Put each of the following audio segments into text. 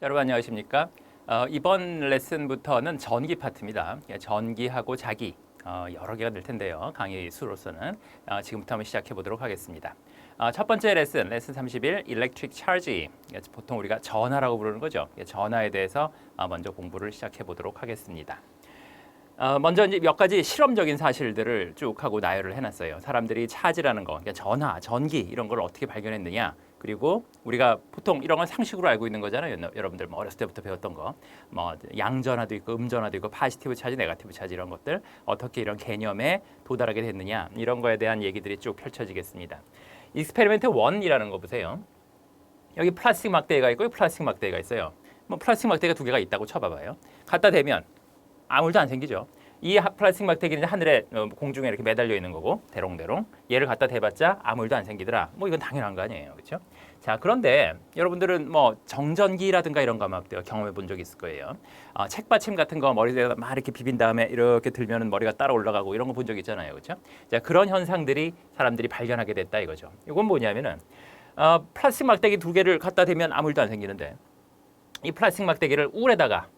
자, 여러분 안녕하십니까? 이번 레슨부터는 전기 파트입니다. 전기하고 자기 여러 개가 될 텐데요. 강의 수로서는 지금부터 한번 시작해 보도록 하겠습니다. 첫 번째 레슨 31, Electric Charge. 보통 우리가 전하라고 부르는 거죠. 전하에 대해서 먼저 공부를 시작해 보도록 하겠습니다. 먼저 이제 몇 가지 실험적인 사실들을 쭉 하고 나열을 해놨어요. 사람들이 차지라는 거, 그러니까 전하, 전기 이런 걸 어떻게 발견했느냐. 그리고 우리가 보통 이런 건 상식으로 알고 있는 거잖아요. 여러분들 뭐 어렸을 때부터 배웠던 거, 뭐 양전하도 있고 음전하도 있고 파지티브 차지, 네거티브 차지 이런 것들 어떻게 이런 개념에 도달하게 됐느냐 이런 거에 대한 얘기들이 쭉 펼쳐지겠습니다. 익스페리멘트 1이라는 거 보세요. 여기 플라스틱 막대기가 있고 플라스틱 막대기가 있어요. 뭐 플라스틱 막대기가 두 개가 있다고 쳐봐봐요. 갖다 대면 아무 일도 안 생기죠. 이 플라스틱 막대기는 하늘에 공중에 이렇게 매달려 있는 거고 대롱대롱 얘를 갖다 대봤자 아무 일도 안 생기더라. 뭐 이건 당연한 거 아니에요, 그렇죠? 자, 그런데 여러분들은 뭐 정전기라든가 이런 거 아마 경험해 본 적 있을 거예요. 책받침 같은 거 머리에다 막 이렇게 비빈 다음에 이렇게 들면은 머리가 따라 올라가고 이런 거 본 적 있잖아요, 그렇죠? 자, 그런 현상들이 사람들이 발견하게 됐다 이거죠. 이건 뭐냐면은 플라스틱 막대기 두 개를 갖다 대면 아무 일도 안 생기는데 이 플라스틱 막대기를 울에다가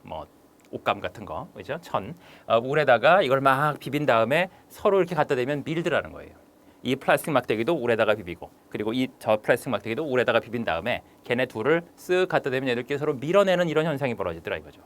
뭐 옷감 같은 거, 그죠? 울에다가 이걸 막 비빈 다음에 서로 이렇게 갖다 대면 밀드라는 거예요. 이 플라스틱 막대기도 울에다가 비비고, 그리고 저 플라스틱 막대기도 울에다가 비빈 다음에 걔네 둘을 쓱 갖다 대면 얘들끼리 서로 밀어내는 이런 현상이 벌어지더라 이거죠.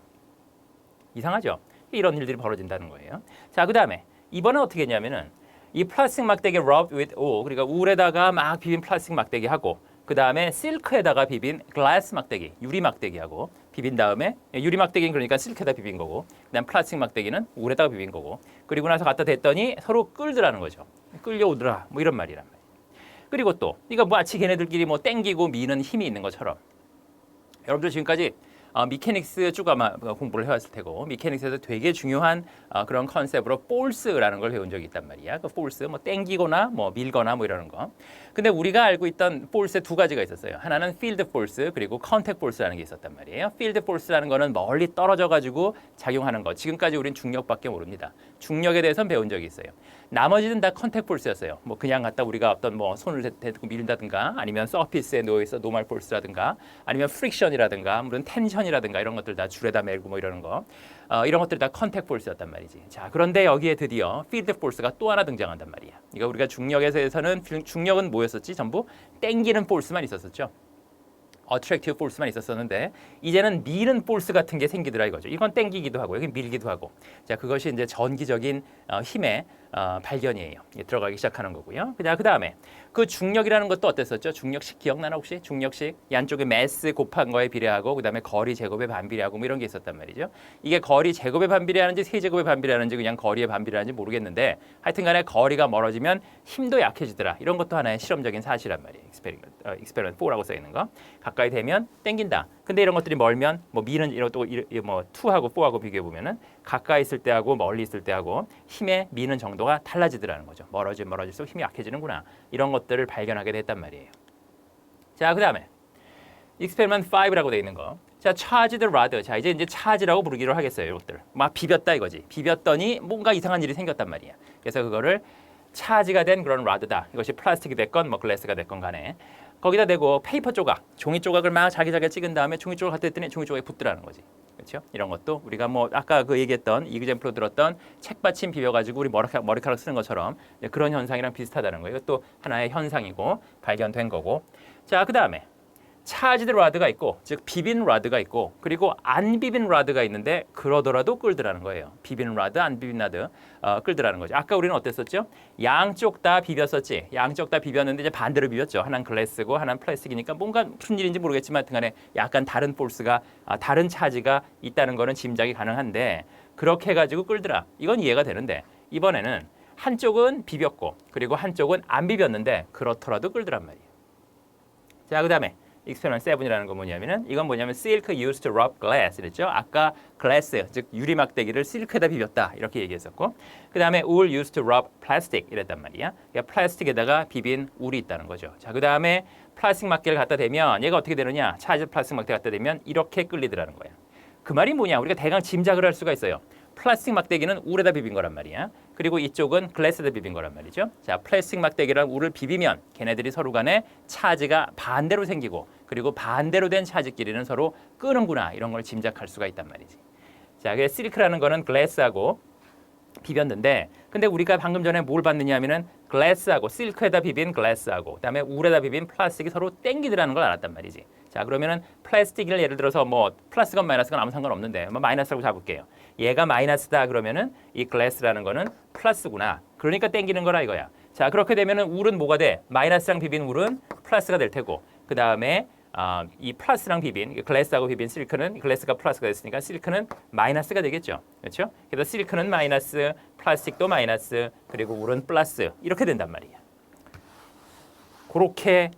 이상하죠? 이런 일들이 벌어진다는 거예요. 자, 그 다음에 이번에 어떻게 했냐면은 이 플라스틱 막대기 rubbed with wool, 그러니까 울에다가 막 비빈 플라스틱 막대기 하고, 그 다음에 실크에다가 비빈 글라스 막대기, 유리 막대기하고 비빈 다음에 유리 막대기는 그러니까 실크에다 비빈 거고, 그다음 플라스틱 막대기는 울에다가 비빈 거고, 그리고 나서 갖다 댔더니 서로 끌더라는 거죠. 끌려오더라, 뭐 이런 말이란 말이에요. 그리고 또 이거 마치 걔네들끼리 뭐 땡기고 미는 힘이 있는 것처럼 여러분들 지금까지 미케닉스 쭉 아마 공부를 해왔을 테고 미케닉스에서 되게 중요한 그런 컨셉으로 포스라는 걸 배운 적이 있단 말이야. 그 포스 뭐 땡기거나 뭐 밀거나 뭐 이러는 거. 근데 우리가 알고 있던 포스에 두 가지가 있었어요. 하나는 필드 포스 그리고 컨택 포스라는 게 있었단 말이에요. 필드 포스라는 거는 멀리 떨어져 가지고 작용하는 거. 지금까지 우린 중력밖에 모릅니다. 중력에 대해서는 배운 적이 있어요. 나머지는 다 컨택 포스였어요. 뭐 그냥 갖다 우리가 어떤 뭐 손을 대고 밀다든가 아니면 서피스에 놓여 있어 노멀 포스라든가 아니면 프릭션이라든가 물론 텐션이라든가 이런 것들 다 줄에다 매고 뭐 이러는 거 이런 것들이 다 컨택 포스였단 말이지. 자, 그런데 여기에 드디어 필드 포스가 또 하나 등장한단 말이야. 이거 우리가 중력에서는 중력은 뭐였었지? 전부 땡기는 포스만 있었었죠. 어트랙티브 포스만 있었었는데 이제는 미는 포스 같은 게 생기더라 이거죠. 이건 땡기기도 하고 여기 밀기도 하고. 자, 그것이 이제 전기적인 힘의 발견이에요. 들어가기 시작하는 거고요. 그 다음에 그 중력이라는 것도 어땠었죠? 중력식 기억나나 혹시? 중력식 양쪽에 매스 곱한 거에 비례하고 그다음에 거리 제곱에 반비례하고 뭐 이런 게 있었단 말이죠. 이게 거리 제곱에 반비례하는지 세제곱에 반비례하는지 그냥 거리에 반비례하는지 모르겠는데 하여튼간에 거리가 멀어지면 힘도 약해지더라. 이런 것도 하나의 실험적인 사실이란 말이에요. 익스페리먼트 4라고 써 있는 거. 가까이 되면 땡긴다. 근데 이런 것들이 멀면 뭐 미는 이런 또 뭐 2하고 4하고 비교해 보면은 가까이 있을 때하고 멀리 있을 때하고 힘의 미는 정도가 달라지더라는 거죠. 멀어질수록 힘이 약해지는구나. 이런 것들을 발견하게 됐단 말이에요. 자, 그다음에 익스페리먼트 5라고 돼 있는 거. 자, charged rod. 자, 이제 charge라고 부르기로 하겠어요. 이것들. 막 비볐다 이거지. 비볐더니 뭔가 이상한 일이 생겼단 말이야. 그래서 그거를 차지가 된 그런 라드다. 이것이 플라스틱이 됐건 뭐 글래스가 됐건 간에 거기다 대고 페이퍼 조각, 종이 조각을 막 자기자기가 찍은 다음에 종이 조각 갖다 댔더니 종이 조각이 붙더라는 거지. 그렇죠? 이런 것도 우리가 뭐 아까 그 얘기했던 이그젬플로 들었던 책받침 비벼가지고 우리 머리카락 쓰는 것처럼 그런 현상이랑 비슷하다는 거예요. 이것도 하나의 현상이고 발견된 거고. 자, 그 다음에 차지드 라드가 있고 즉 비빈 라드가 있고 그리고 안 비빈 라드가 있는데 그러더라도 끌더라는 거예요. 비빈 라드, 안 비빈 라드 끌더라는 거죠. 아까 우리는 어땠었죠? 양쪽 다 비볐었지. 양쪽 다 비볐는데 이제 반대로 비볐죠. 하나는 글래스고 하나는 플라스틱이니까 뭔가 무슨 일인지 모르겠지만 하여튼간에 약간 다른 포스가 다른 차지가 있다는 거는 짐작이 가능한데 그렇게 해가지고 끌더라. 이건 이해가 되는데 이번에는 한쪽은 비볐고 그리고 한쪽은 안 비볐는데 그렇더라도 끌더란 말이에요. 자, 그 다음에 익스페리먼트 7이라는 건 뭐냐면은 이건 뭐냐면 silk used to rub glass 이랬죠. 아까 글래스 즉 유리 막대기를 실크에다 비볐다 이렇게 얘기했었고 그 다음에 wool used to rub plastic 이랬단 말이야. 그러니까 플라스틱에다가 비빈 울이 있다는 거죠. 자, 그 다음에 플라스틱 막대를 갖다 대면 얘가 어떻게 되느냐? 차지 플라스틱 막대 갖다 대면 이렇게 끌리더라는 거야. 그 말이 뭐냐? 우리가 대강 짐작을 할 수가 있어요. 플라스틱 막대기는 울에다 비빈 거란 말이야. 그리고 이쪽은 글래스에다 비빈 거란 말이죠. 자, 플라스틱 막대기랑 울을 비비면 걔네들이 서로 간에 차지가 반대로 생기고 그리고 반대로 된 차지끼리는 서로 끄는구나 이런 걸 짐작할 수가 있단 말이지. 자, 그래서 실크라는 거는 글래스하고 비볐는데 근데 우리가 방금 전에 뭘 봤느냐 하면은 글래스하고 실크에다 비빈 글래스하고 그다음에 울에다 비빈 플라스틱이 서로 땡기더라는 걸 알았단 말이지. 자, 그러면은 플라스틱을 예를 들어서 뭐 플러스건 마이너스건 아무 상관없는데 뭐 마이너스라고 잡을게요. 얘가 마이너스다 그러면은 이 글래스라는 거는 플러스구나. 그러니까 땡기는 거라 이거야. 자, 그렇게 되면은 울은 뭐가 돼? 마이너스랑 비빈 울은 플러스가 될 테고 그다음에 이 플러스랑 비빈 글래스하고 비빈 실크는 글래스가 플러스가 됐으니까 실크는 마이너스가 되겠죠. 그렇죠? 그래서 실크는 마이너스, 플라스틱도 마이너스, 그리고 울은 플러스 이렇게 된단 말이야. 그렇게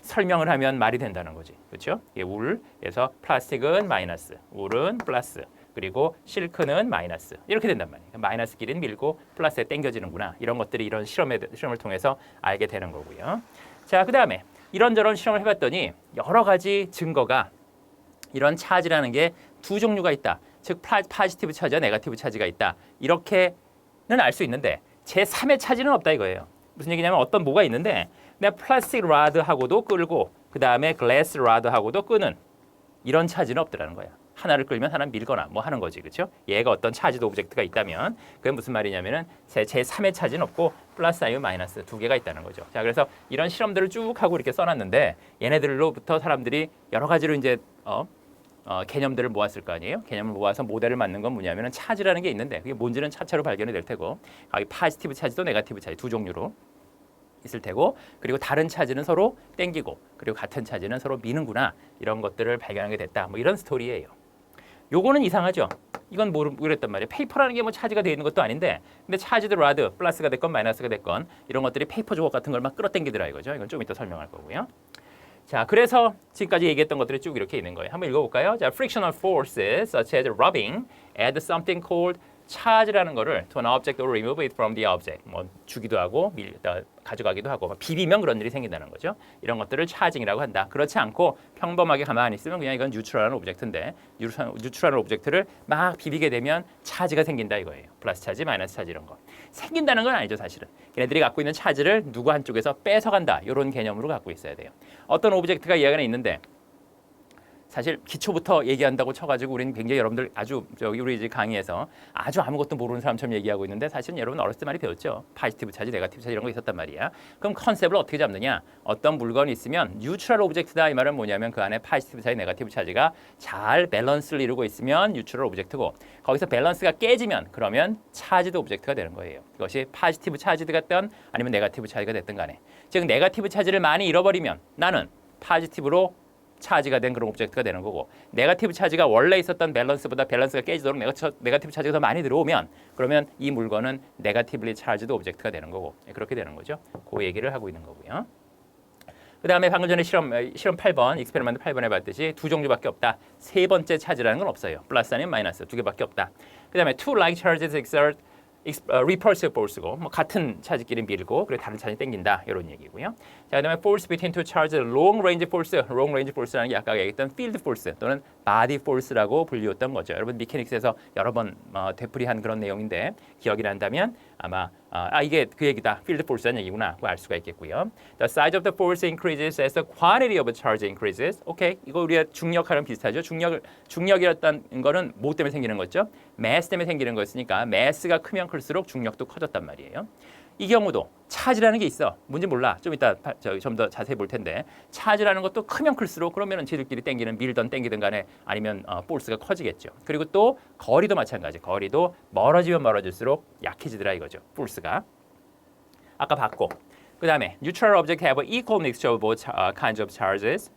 설명을 하면 말이 된다는 거지. 그렇죠? 울에서 플라스틱은 마이너스, 울은 플러스, 그리고 실크는 마이너스 이렇게 된단 말이에요. 마이너스끼리는 밀고 플러스에 당겨지는구나. 이런 것들이 이런 실험을 통해서 알게 되는 거고요. 자, 그다음에 이런저런 실험을 해봤더니 여러 가지 증거가 이런 차지라는 게 두 종류가 있다. 즉 파지티브 차지와 네거티브 차지가 있다. 이렇게는 알 수 있는데 제3의 차지는 없다 이거예요. 무슨 얘기냐면 어떤 뭐가 있는데 내가 플라스틱 라드하고도 끌고 그 다음에 글래스 라드하고도 끄는 이런 차지는 없더라는 거야. 하나를 끌면 하나는 밀거나 뭐 하는 거지. 그렇죠? 얘가 어떤 차지도 오브젝트가 있다면 그게 무슨 말이냐면은 제3의 차지는 없고 플러스 아니면 마이너스 두 개가 있다는 거죠. 자, 그래서 이런 실험들을 쭉 하고 이렇게 써놨는데 얘네들로부터 사람들이 여러 가지로 이제 개념들을 모았을 거 아니에요? 개념을 모아서 모델을 만든 건 뭐냐면은 차지라는 게 있는데 그게 뭔지는 차차로 발견이 될 테고 파지티브 차지도 네거티브 차지 두 종류로 있을 테고 그리고 다른 차지는 서로 땡기고 그리고 같은 차지는 서로 미는구나 이런 것들을 발견하게 됐다. 뭐 이런 스토리예요. 요거는 이상하죠. 이건 모르겠단 말이에요. 페이퍼라는 게 뭐 차지가 되어 있는 것도 아닌데 근데 차지도 라드 플러스가 됐건 마이너스가 됐건 이런 것들이 페이퍼 조각 같은 걸 막 끌어당기더라 이거죠. 이건 좀 이따 설명할 거고요. 자, 그래서 지금까지 얘기했던 것들이 쭉 이렇게 있는 거예요. 한번 읽어볼까요? 자, frictional forces such as rubbing add something called charge라는 거를 to an object or remove it from the object. 뭐 주기도 하고 가져가기도 하고 비비면 그런 일이 생긴다는 거죠. 이런 것들을 차징이라고 한다. 그렇지 않고 평범하게 가만히 있으면 그냥 이건 뉴트럴한 오브젝트인데 뉴트럴한 오브젝트를 막 비비게 되면 차지가 생긴다 이거예요. 플러스 차지, 마이너스 차지 이런 거. 생긴다는 건 아니죠 사실은. 걔네들이 갖고 있는 차지를 누구 한쪽에서 뺏어간다. 이런 개념으로 갖고 있어야 돼요. 어떤 오브젝트가 이 안에 있는데 사실 기초부터 얘기한다고 쳐가지고 우리는 굉장히 여러분들 아주 우리 이제 강의에서 아주 아무것도 모르는 사람처럼 얘기하고 있는데 사실은 여러분 어렸을 때 많이 배웠죠. 파지티브 차지, 네거티브 차지 이런 거 있었단 말이야. 그럼 컨셉을 어떻게 잡느냐? 어떤 물건이 있으면 뉴트럴 오브젝트다 이 말은 뭐냐면 그 안에 파지티브 차지, 네거티브 차지가 잘 밸런스를 이루고 있으면 뉴트럴 오브젝트고 거기서 밸런스가 깨지면 그러면 차지드 오브젝트가 되는 거예요. 이것이 파지티브 차지드 같든 아니면 네거티브 차지가 됐든 간에 즉 네거티브 차지를 많이 잃어버리면 나는 파지티브로 차지가 된 그런 오브젝트가 되는 거고 네거티브 차지가 원래 있었던 밸런스보다 밸런스가 깨지도록 네거티브 차지가 더 많이 들어오면 그러면 이 물건은 네거티브리 차지드 오브젝트가 되는 거고 그렇게 되는 거죠. 그 얘기를 하고 있는 거고요. 그 다음에 방금 전에 실험 8번, 익스페리먼트 8번에 봤듯이 두 종류밖에 없다. 세 번째 차지라는 건 없어요. 플러스 아니면 마이너스 두 개밖에 없다. 그 다음에 two like charges exert repulsive force고 뭐 같은 차지끼리 밀고 그리고 다른 차지 땡긴다 이런 얘기고요. 자, 그다음에 force between two charges, long range force, long range force라는 게 아까 얘기했던 field force 또는 body force라고 불리웠던 거죠. 여러분 미케닉스에서 여러 번 되풀이한 그런 내용인데 기억이 난다면 아마 이게 그 얘기다. field force라는 얘기구나. 그거 알 수가 있겠고요. The size of the force increases as the quantity of a charge increases. 오케이. 이거 우리가 중력하랑 비슷하죠. 중력이었던 거는 뭐 때문에 생기는 거죠? mass 때문에 생기는 거였으니까 mass가 크면 클수록 중력도 커졌단 말이에요. 이 경우도 차지라는 게 있어. 뭔지 몰라. 좀 이따 좀 더 자세히 볼 텐데 차지라는 것도 크면 클수록 그러면은 지들끼리 땡기는 밀던 땡기든 간에 아니면 포스가 커지겠죠. 그리고 또 거리도 마찬가지. 거리도 멀어지면 멀어질수록 약해지더라 이거죠. 포스가. 아까 봤고. 그다음에 neutral object have equal mixture of both kinds of charges.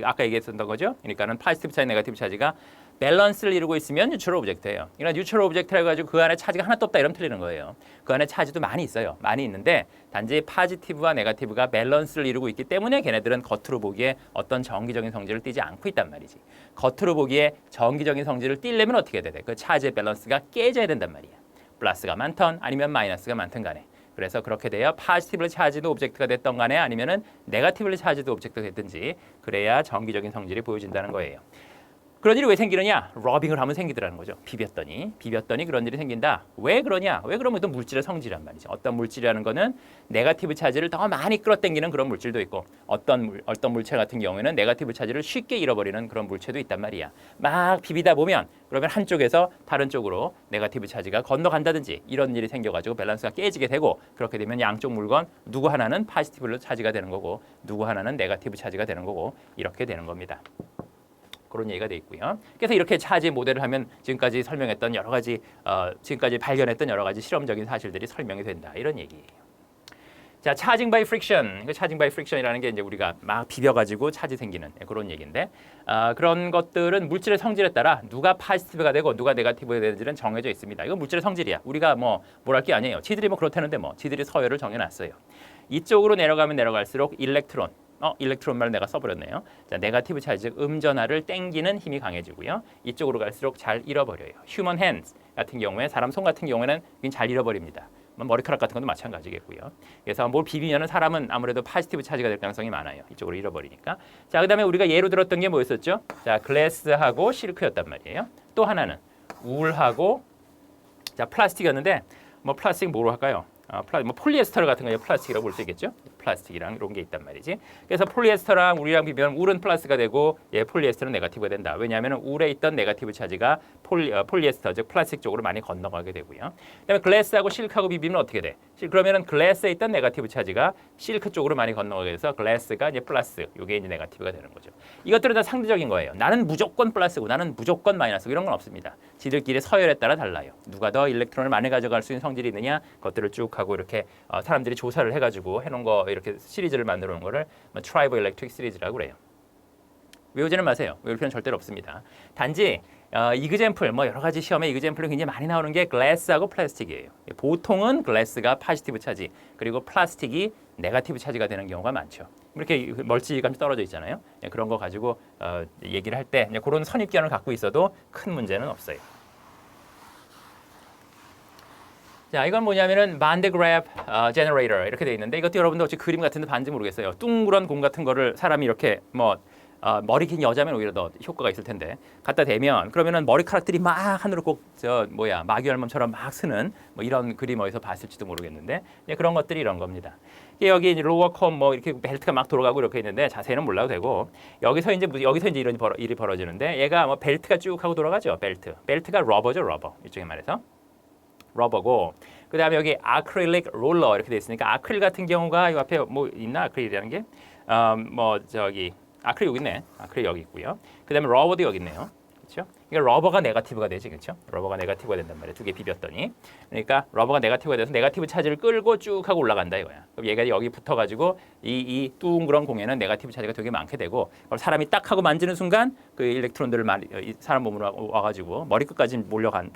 아까 얘기했던 거죠. 그러니까는 파지티브 차지, 네거티브 차지가 밸런스를 이루고 있으면 뉴트럴 오브젝트예요. 그러니까 뉴트럴 오브젝트라 해가지고 그 안에 차지가 하나도 없다 이러면 틀리는 거예요. 그 안에 차지도 많이 있어요. 많이 있는데 단지 파지티브와 네거티브가 밸런스를 이루고 있기 때문에 걔네들은 겉으로 보기에 어떤 정기적인 성질을 띠지 않고 있단 말이지. 겉으로 보기에 정기적인 성질을 띠려면 어떻게 해야 돼? 그 차지의 밸런스가 깨져야 된단 말이야. 플러스가 많던 아니면 마이너스가 많든 간에. 그래서 그렇게 돼야 파지티브를 차지도 오브젝트가 됐던 간에 아니면은 네거티브를 차지도 오브젝트가 됐든지 그래야 정기적인 성질이 보여진다는 거예요. 그런 일이 왜 생기느냐? 러빙을 하면 생기더라는 거죠. 비볐더니 그런 일이 생긴다. 왜 그러냐? 왜 그러면 또 물질의 성질이란 말이죠. 어떤 물질이라는 거는 네거티브 차지를 더 많이 끌어당기는 그런 물질도 있고 어떤 물체 같은 경우에는 네거티브 차지를 쉽게 잃어버리는 그런 물체도 있단 말이야. 막 비비다 보면 그러면 한쪽에서 다른 쪽으로 네거티브 차지가 건너간다든지 이런 일이 생겨가지고 밸런스가 깨지게 되고 그렇게 되면 양쪽 물건 누구 하나는 포지티브로 차지가 되는 거고 누구 하나는 네거티브 차지가 되는 거고 이렇게 되는 겁니다. 그런 얘기가 돼 있고요. 그래서 이렇게 차지 모델을 하면 지금까지 설명했던 여러 가지 지금까지 발견했던 여러 가지 실험적인 사실들이 설명이 된다 이런 얘기예요. 자, 차징 바이 프릭션. 차징 바이 프릭션이라는 게 이제 우리가 막 비벼가지고 차지 생기는 그런 얘기인데 그런 것들은 물질의 성질에 따라 누가 포지티브가 되고 누가 네거티브가 되는지는 정해져 있습니다. 이건 물질의 성질이야. 우리가 뭘 할 게 아니에요. 지들이 그렇다는데 지들이 서열을 정해놨어요. 이쪽으로 내려가면 내려갈수록 일렉트론 말 내가 써버렸네요. 자, 네거티브 차지, 즉 음전하를 땡기는 힘이 강해지고요. 이쪽으로 갈수록 잘 잃어버려요. 휴먼 핸즈 같은 경우에 사람 손 같은 경우에는 잘 잃어버립니다. 머리카락 같은 것도 마찬가지겠고요. 그래서 뭘 비비면은 사람은 아무래도 포지티브 차지가 될 가능성이 많아요. 이쪽으로 잃어버리니까. 자, 그다음에 우리가 예로 들었던 게 뭐였었죠? 자, 글래스하고 실크였단 말이에요. 또 하나는 울하고 자 플라스틱이었는데 플라스틱 뭐로 할까요? 폴리에스터 같은 거 플라스틱이라고 볼 수 있겠죠? 플라스틱이랑 이런 게 있단 말이지. 그래서 폴리에스터랑 울이랑 비교하면 울은 플러스가 되고 폴리에스터는 네거티브가 된다. 왜냐하면 울에 있던 네거티브 차지가 폴리에스터 즉 플라스틱 쪽으로 많이 건너가게 되고요. 그다음에 글래스하고 실크하고 비비면 어떻게 돼? 그러면은 글래스에 있던 네거티브 차지가 실크 쪽으로 많이 건너가게 돼서 글래스가 이제 플러스, 이게 이제 네거티브가 되는 거죠. 이것들은 다 상대적인 거예요. 나는 무조건 플러스고 나는 무조건 마이너스고 이런 건 없습니다. 지들끼리 서열에 따라 달라요. 누가 더 일렉트론을 많이 가져갈 수 있는 성질이 있느냐? 그것들을 쭉 하고 이렇게 사람들이 조사를 해가지고 해놓은 거 이렇게 시리즈를 만들어 놓은 거를 트라이버 일렉트릭 시리즈라고 그래요. 외우지는 마세요. 외울 필요는 절대로 없습니다. 단지 이그젬플 여러 가지 시험에 이그젬플이 굉장히 많이 나오는 게 글래스하고 플라스틱이에요. 보통은 글래스가 포지티브 차지 그리고 플라스틱이 네거티브 차지가 되는 경우가 많죠. 이렇게 멀찌감치 떨어져 있잖아요. 그런 거 가지고 얘기를 할 때 그런 선입견을 갖고 있어도 큰 문제는 없어요. 자, 이건 뭐냐면은 반데그래프 제너레이터 이렇게 돼 있는데 이것도 여러분들 혹시 그림 같은데 봤는지 모르겠어요. 둥그런 공 같은 거를 사람이 이렇게 머리 긴 여자면 오히려 더 효과가 있을 텐데 갖다 대면 그러면은 머리카락들이 막 하늘로 꼭 마귀알몸처럼 막 쓰는 이런 그림 어디서 봤을지도 모르겠는데 그런 것들이 이런 겁니다. 여기 로어컴 이렇게 벨트가 막 돌아가고 이렇게 있는데 자세히는 몰라도 되고 여기서 이제 이런 일이 벌어지는데 얘가 벨트가 쭉 하고 돌아가죠. 벨트가 러버죠, 러버. 일종의 말해서 러버고 그다음에 여기 아크릴릭 롤러 이렇게 돼 있으니까 아크릴 같은 경우가 이 앞에 있나 아크릴이라는 게 아크릴 여기 있네. 아크릴 여기 있고요. 그다음에 러버도 여기 있네요. 그렇죠? 그러니까 러버가 네거티브가 되지, 그렇죠? 러버가 네거티브가 된단 말이에요. 두 개 비볐더니. 그러니까 러버가 네거티브가 돼서 네거티브 차지를 끌고 쭉 하고 올라간다 이거야. 그럼 얘가 여기 붙어가지고 이 둥그런 공에는 네거티브 차지가 되게 많게 되고 사람이 딱 하고 만지는 순간 그 일렉트론들을 사람 몸으로 와가지고 머리 끝까지 몰려가는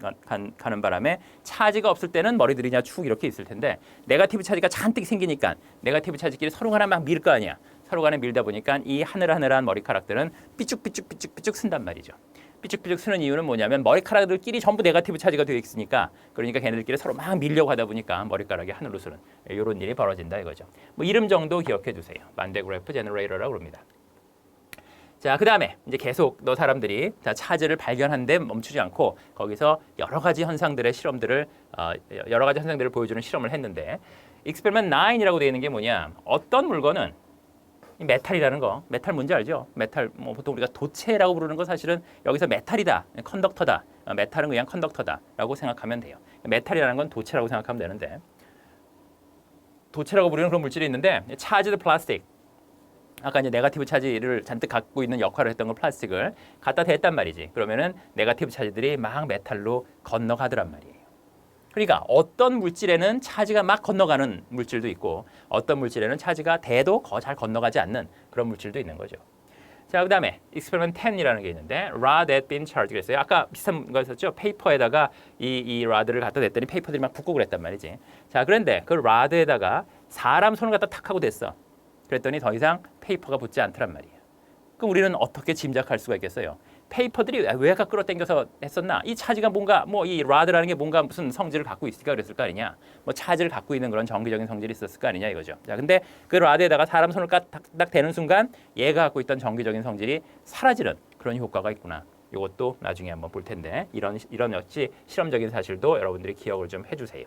바람에 차지가 없을 때는 머리들이 그냥 축 이렇게 있을 텐데 네거티브 차지가 잔뜩 생기니까 네거티브 차지끼리 서로 간에 막 밀 거 아니야. 서로 간에 밀다 보니까 이 하늘하늘한 머리카락들은 삐쭉삐쭉삐쭉삐쭉 쓴단 말이죠. 삐쭉삐쭉 쓰는 이유는 뭐냐면 머리카락들끼리 전부 네거티브 차지가 되어 있으니까 그러니까 걔네들끼리 서로 막 밀려고 하다 보니까 머리카락이 하늘로 쓰는 이런 일이 벌어진다 이거죠. 이름 정도 기억해 두세요. 반데그래프 제너레이터라고 합니다. 자, 그다음에 이제 계속 사람들이 차지를 발견하는데 멈추지 않고 거기서 여러 가지 현상들을 보여주는 실험을 했는데 익스페리먼트 9이라고 되어 있는 게 뭐냐? 어떤 물건은 메탈이라는 거, 메탈 뭔지 알죠? 메탈 보통 우리가 도체라고 부르는 거 사실은 여기서 메탈이다, 컨덕터다, 메탈은 그냥 컨덕터다라고 생각하면 돼요. 메탈이라는 건 도체라고 생각하면 되는데 도체라고 부르는 그런 물질이 있는데 차지드 플라스틱, 아까 이제 네거티브 차지를 잔뜩 갖고 있는 역할을 했던 걸 플라스틱을 갖다 댔단 말이지. 그러면은 네거티브 차지들이 막 메탈로 건너가더란 말이에요. 그러니까 어떤 물질에는 차지가 막 건너가는 물질도 있고 어떤 물질에는 차지가 대도 잘 건너가지 않는 그런 물질도 있는 거죠. 자, 그다음에 experiment 10이라는 게 있는데 rod had been charged 그랬어요. 아까 비슷한 거 있었죠. 페이퍼에다가 이 rod를 갖다 댔더니 페이퍼들이 막 붙고 그랬단 말이지. 자, 그런데 그 rod에다가 사람 손을 갖다 탁 하고 댔어. 그랬더니 더 이상 페이퍼가 붙지 않더란 말이에요. 그럼 우리는 어떻게 짐작할 수가 있겠어요? 페이퍼들이 왜 아까 끌어당겨서 했었나? 이 차지가 뭔가 이 라드라는 게 뭔가 무슨 성질을 갖고 있을까 그랬을 거 아니냐? 차지를 갖고 있는 그런 정기적인 성질이 있었을 거 아니냐 이거죠. 자, 근데 그 라드에다가 사람 손을 딱 대는 순간 얘가 갖고 있던 정기적인 성질이 사라지는 그런 효과가 있구나. 이것도 나중에 한번 볼 텐데 이런 역시 실험적인 사실도 여러분들이 기억을 좀 해주세요.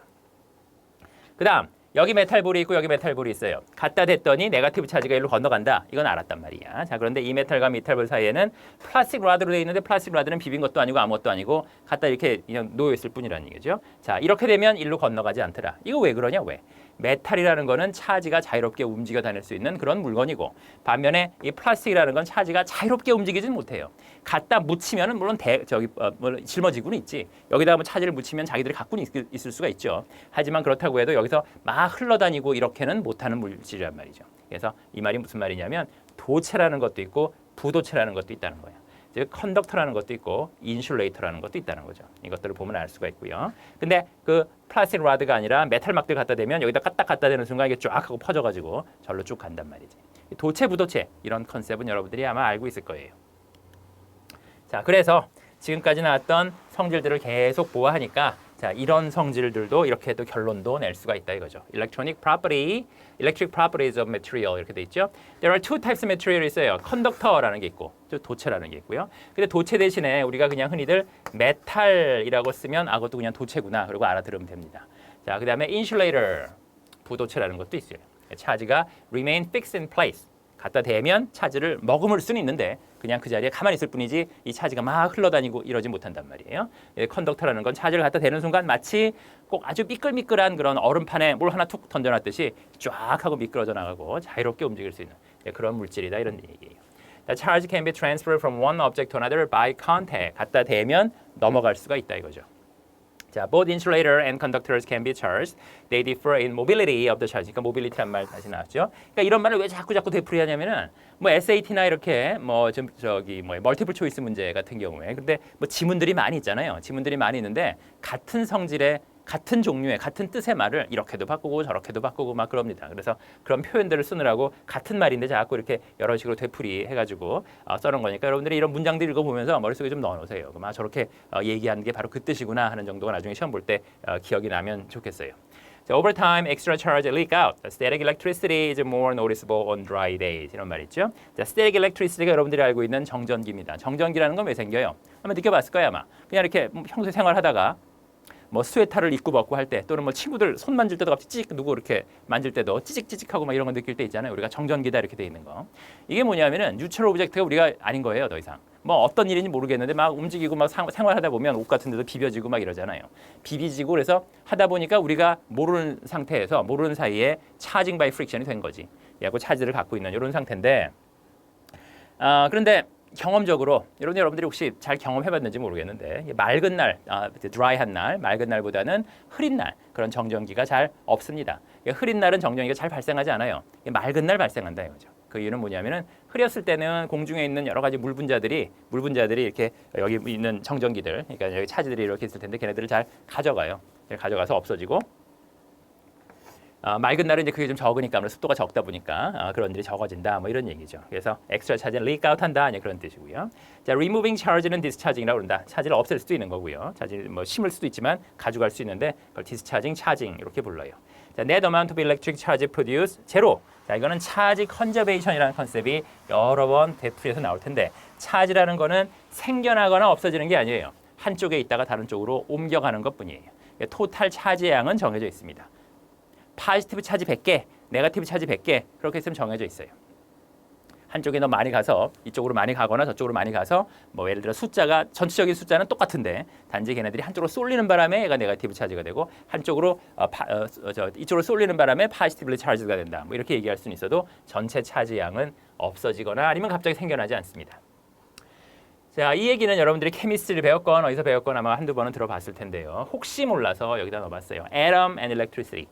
그다음 여기 메탈볼이 있고 여기 메탈볼이 있어요. 갖다 댔더니 네거티브 차지가 일로 건너간다. 이건 알았단 말이야. 자, 그런데 이 메탈과 메탈볼 사이에는 플라스틱 라드로 되어 있는데 플라스틱 라드는 비빈 것도 아니고 아무것도 아니고 갖다 이렇게 그냥 놓여 있을 뿐이라는 얘기죠. 자, 이렇게 되면 일로 건너가지 않더라. 이거 왜 그러냐? 왜? 메탈이라는 거는 차지가 자유롭게 움직여 다닐 수 있는 그런 물건이고 반면에 이 플라스틱이라는 건 차지가 자유롭게 움직이진 못해요. 갖다 묻히면은 물론 짊어지고는 있지. 여기다가 뭐 차지를 묻히면 자기들이 갖고는 있을 수가 있죠. 하지만 그렇다고 해도 여기서 막 흘러다니고 이렇게는 못하는 물질이란 말이죠. 그래서 이 말이 무슨 말이냐면 도체라는 것도 있고 부도체라는 것도 있다는 거예요. 즉 컨덕터라는 것도 있고 인슐레이터라는 것도 있다는 거죠. 이것들을 보면 알 수가 있고요. 근데 그 플라스틱 라드가 아니라 메탈막들 갖다 대면 여기다 딱 갖다 대는 순간 이게 쫙 하고 퍼져가지고 절로 쭉 간단 말이지. 도체, 부도체 이런 컨셉은 여러분들이 아마 알고 있을 거예요. 자, 그래서 지금까지 나왔던 성질들을 계속 보아하니까 자, 이런 성질들도 이렇게 또 결론도 낼 수가 있다 이거죠. Electronic properties of material 이렇게 돼 있죠. There are two types of material이 있어요. 컨덕터라는 게 있고 도체라는 게 있고요. 근데 도체 대신에 우리가 그냥 흔히들 메탈이라고 쓰면 아, 그것도 그냥 도체구나. 그리고 알아들으면 됩니다. 자, 그다음에 insulator 부도체라는 것도 있어요. 차지가 remain fixed in place. 갖다 대면 차지를 머금을 수는 있는데 그냥 그 자리에 가만히 있을 뿐이지 이 차지가 막 흘러다니고 이러지 못한단 말이에요. 컨덕터라는 건 차지를 갖다 대는 순간 마치 꼭 아주 미끌미끌한 그런 얼음판에 뭘 하나 툭 던져놨듯이 쫙 하고 미끄러져 나가고 자유롭게 움직일 수 있는 그런 물질이다 이런 얘기예요. The charge can be transferred from one object to another by contact. 갖다 대면 넘어갈 수가 있다 이거죠. 자, both insulator and conductors can be charged. They differ in mobility of the charge. 그러니까 mobility란 말 다시 나왔죠. 그러니까 이런 말을 왜 자꾸 되풀이하냐면은 뭐 SAT나 이렇게 뭐 멀티플 초이스 문제 같은 경우에 근데 뭐 지문들이 많이 있잖아요. 지문들이 많이 있는데 같은 성질의 같은 종류의 같은 뜻의 말을 이렇게도 바꾸고 저렇게도 바꾸고 막 그럽니다. 그래서 그런 표현들을 쓰느라고 같은 말인데 자꾸 이렇게 여러 식으로 되풀이해가지고 써놓은 거니까 여러분들이 이런 문장들 읽어보면서 머릿속에 좀 넣어놓으세요. 그럼 저렇게 얘기하는 게 바로 그 뜻이구나 하는 정도가 나중에 시험 볼 때 기억이 나면 좋겠어요. So over time, extra charge leak out. Static electricity is more noticeable on dry days. 이런 말 있죠. 자, static electricity가 여러분들이 알고 있는 정전기입니다. 정전기라는 건 왜 생겨요? 한번 느껴봤을 거예요 아마. 그냥 이렇게 평소에 생활하다가 뭐 스웨터를 입고 벗고 할 때 또는 뭐 친구들 손 만질 때도 갑자기 찌직 누구 이렇게 만질 때도 찌직찌직하고 막 이런 거 느낄 때 있잖아요. 우리가 정전기다 이렇게 돼 있는 거. 이게 뭐냐면은 뉴트럴 오브젝트가 우리가 아닌 거예요, 더 이상. 뭐 어떤 일인지 모르겠는데 막 움직이고 막 생활하다 보면 옷 같은 데도 비벼지고 막 이러잖아요. 비비지고 그래서 하다 보니까 우리가 모르는 상태에서 모르는 사이에 차징 바이 프릭션이 된 거지. 얘하고 차지를 갖고 있는 이런 상태인데 그런데 경험적으로 여러분들이 혹시 잘 경험해봤는지 모르겠는데 맑은 날, 드라이한 날, 맑은 날보다는 흐린 날 그런 정전기가 잘 없습니다. 흐린 날은 정전기가 잘 발생하지 않아요. 맑은 날 발생한다 이거죠. 그 이유는 뭐냐면은 흐렸을 때는 공중에 있는 여러 가지 물 분자들이 이렇게 여기 있는 정전기들, 그러니까 여기 차지들이 이렇게 있을 텐데 걔네들을 잘 가져가요. 가져가서 없어지고. 맑은 날은 이제 그게 좀 적으니까 아무래도 습도가 적다 보니까 그런 일이 적어진다 뭐 이런 얘기죠. 그래서 엑스트라 차지는 leak out 한다 그런 뜻이고요. 자, removing charge는 discharging이라고 그런다. 차지를 없앨 수도 있는 거고요. 차지를 뭐 심을 수도 있지만 가져갈 수 있는데 그걸 discharging, charging 이렇게 불러요. 자, net amount of electric charge produced 제로. 자, 이거는 차지 컨저베이션이라는 컨셉이 여러 번 되풀이해서 나올 텐데 차지라는 거는 생겨나거나 없어지는 게 아니에요. 한쪽에 있다가 다른 쪽으로 옮겨가는 것뿐이에요. 토탈 차지의 양은 정해져 있습니다. 파지티브 차지 100개, 네거티브 차지 100개 그렇게 있으면 정해져 있어요. 한쪽에 더 많이 가서 이쪽으로 많이 가거나 저쪽으로 많이 가서 뭐 예를 들어 숫자가 전체적인 숫자는 똑같은데 단지 걔네들이 한쪽으로 쏠리는 바람에 얘가 네거티브 차지가 되고 한쪽으로 이쪽으로 쏠리는 바람에 파지티브리 차지가 된다. 뭐 이렇게 얘기할 수는 있어도 전체 차지 양은 없어지거나 아니면 갑자기 생겨나지 않습니다. 자, 이 얘기는 여러분들이 케미스트리를 배웠건 어디서 배웠건 아마 한두 번은 들어봤을 텐데요. 혹시 몰라서 여기다 넣어봤어요. Atom and electricity.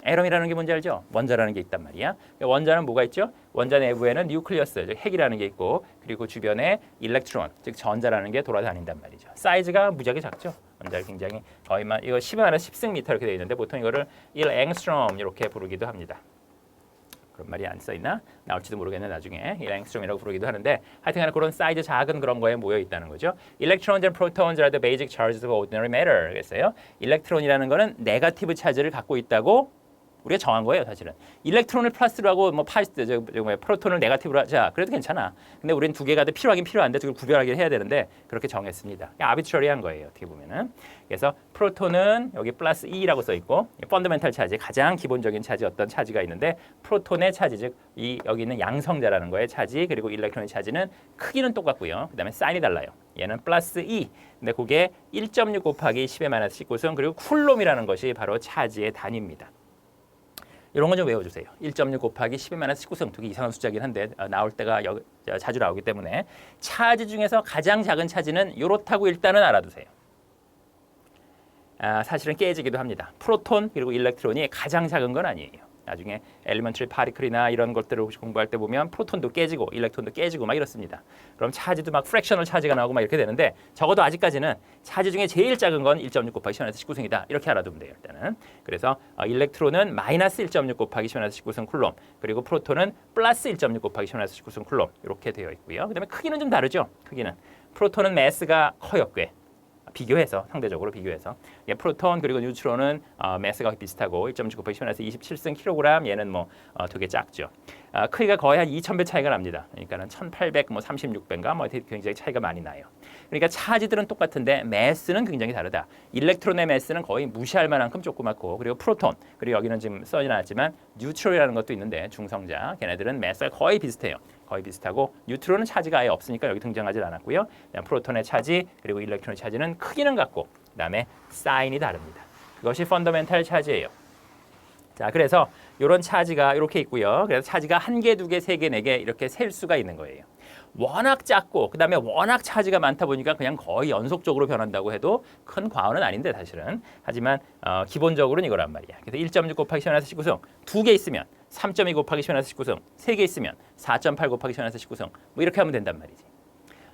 애tom이라는 게 뭔지 알죠? 원자라는 게 있단 말이야. 원자는 뭐가 있죠? 원자 내부에는 뉴클리어스, 즉 핵이라는 게 있고 그리고 주변에 일렉트론, 즉 전자라는 게 돌아다닌단 말이죠. 사이즈가 무지하게 작죠? 원자를 굉장히 거의만 이거 10의 하나 10승 미터 이렇게 되어 있는데 보통 이거를 1앵스트롬 이렇게 부르기도 합니다. 그런 말이 안 써있나? 나올지도 모르겠는데 나중에 1앵스트롬이라고 부르기도 하는데 하여튼간에 그런 사이즈 작은 그런 거에 모여 있다는 거죠. Electrons and protons are the basic charges of ordinary matter. 그랬어요. 일렉트론이라는 거는 네거티브 차지를 갖고 있다고 우리가 정한 거예요, 사실은. 일렉트론을 플러스로 하고 뭐 프로톤을 네거티브로 하자. 그래도 괜찮아. 근데 우리는 두 개가 필요하긴 필요한데 그걸 구별하게 해야 되는데 그렇게 정했습니다. 아비트러리한 거예요, 어떻게 보면은. 그래서 프로톤은 여기 플러스 E라고 써 있고 펀더멘탈 차지, 가장 기본적인 차지 어떤 차지가 있는데 프로톤의 차지, 즉 이 여기 있는 양성자라는 거의 차지, 그리고 일렉트론의 차지는 크기는 똑같고요. 그다음에 사인이 달라요. 얘는 플러스 E. 근데 그게 1.6 곱하기 10의 마이너스 19승, 그리고 쿨롬이라는 것이 바로 차지의 단위입니다. 이런 건 좀 외워주세요. 1.6 곱하기 10의 마이너스 19승, 되게 이상한 숫자긴 한데 나올 때가 자주 나오기 때문에 차지 중에서 가장 작은 차지는 요렇다고 일단은 알아두세요. 사실은 깨지기도 합니다. 프로톤 그리고 일렉트론이 가장 작은 건 아니에요. 나중에 엘리먼트리 파티클이나 이런 것들을 혹시 공부할 때 보면 프로톤도 깨지고 일렉트론도 깨지고 막 이렇습니다. 그럼 차지도 막 프랙셔널 차지가 나오고 막 이렇게 되는데 적어도 아직까지는 차지 중에 제일 작은 건 1.6 곱하기 10 19승이다. 이렇게 알아두면 돼요, 일단은. 그래서 일렉트론은 마이너스 1.6 곱하기 10 19승 쿨롬, 그리고 프로톤은 플러스 1.6 곱하기 10 19승 쿨롬 이렇게 되어 있고요. 그다음에 크기는 좀 다르죠. 크기는 프로톤은 매스가 커요, 꽤. 비교해서 상대적으로 비교해서 프로톤 그리고 뉴트론은 매스가 비슷하고 1.9 곱하기 10에서 27승 킬로그램, 얘는 뭐 되게 작죠. 크기가 거의 한 2,000배 차이가 납니다. 그러니까는 1,800, 뭐 36배인가 뭐 굉장히 차이가 많이 나요. 그러니까 차지들은 똑같은데 매스는 굉장히 다르다. 일렉트론의 매스는 거의 무시할 만큼 조그맣고, 그리고 프로톤, 그리고 여기는 지금 써지 않았지만 뉴트론이라는 것도 있는데 중성자, 걔네들은 매스가 거의 비슷해요. 거의 비슷하고 뉴트론은 차지가 아예 없으니까 여기 등장하지 않았고요. 프로톤의 차지 그리고 일렉트론의 차지는 크기는 같고 그다음에 사인이 다릅니다. 그것이 펀더멘탈 차지예요. 자, 그래서 이런 차지가 이렇게 있고요. 그래서 차지가 1개, 2개, 3개, 4개 이렇게 셀 수가 있는 거예요. 워낙 작고 그다음에 워낙 차지가 많다 보니까 그냥 거의 연속적으로 변한다고 해도 큰 과언은 아닌데 사실은. 하지만 기본적으로는 이거란 말이야. 그래서 1.6 곱하기 10 19승 2개 있으면 3.2 곱하기 10 19승 3개 있으면 4.8 곱하기 10 19승 뭐 이렇게 하면 된단 말이지.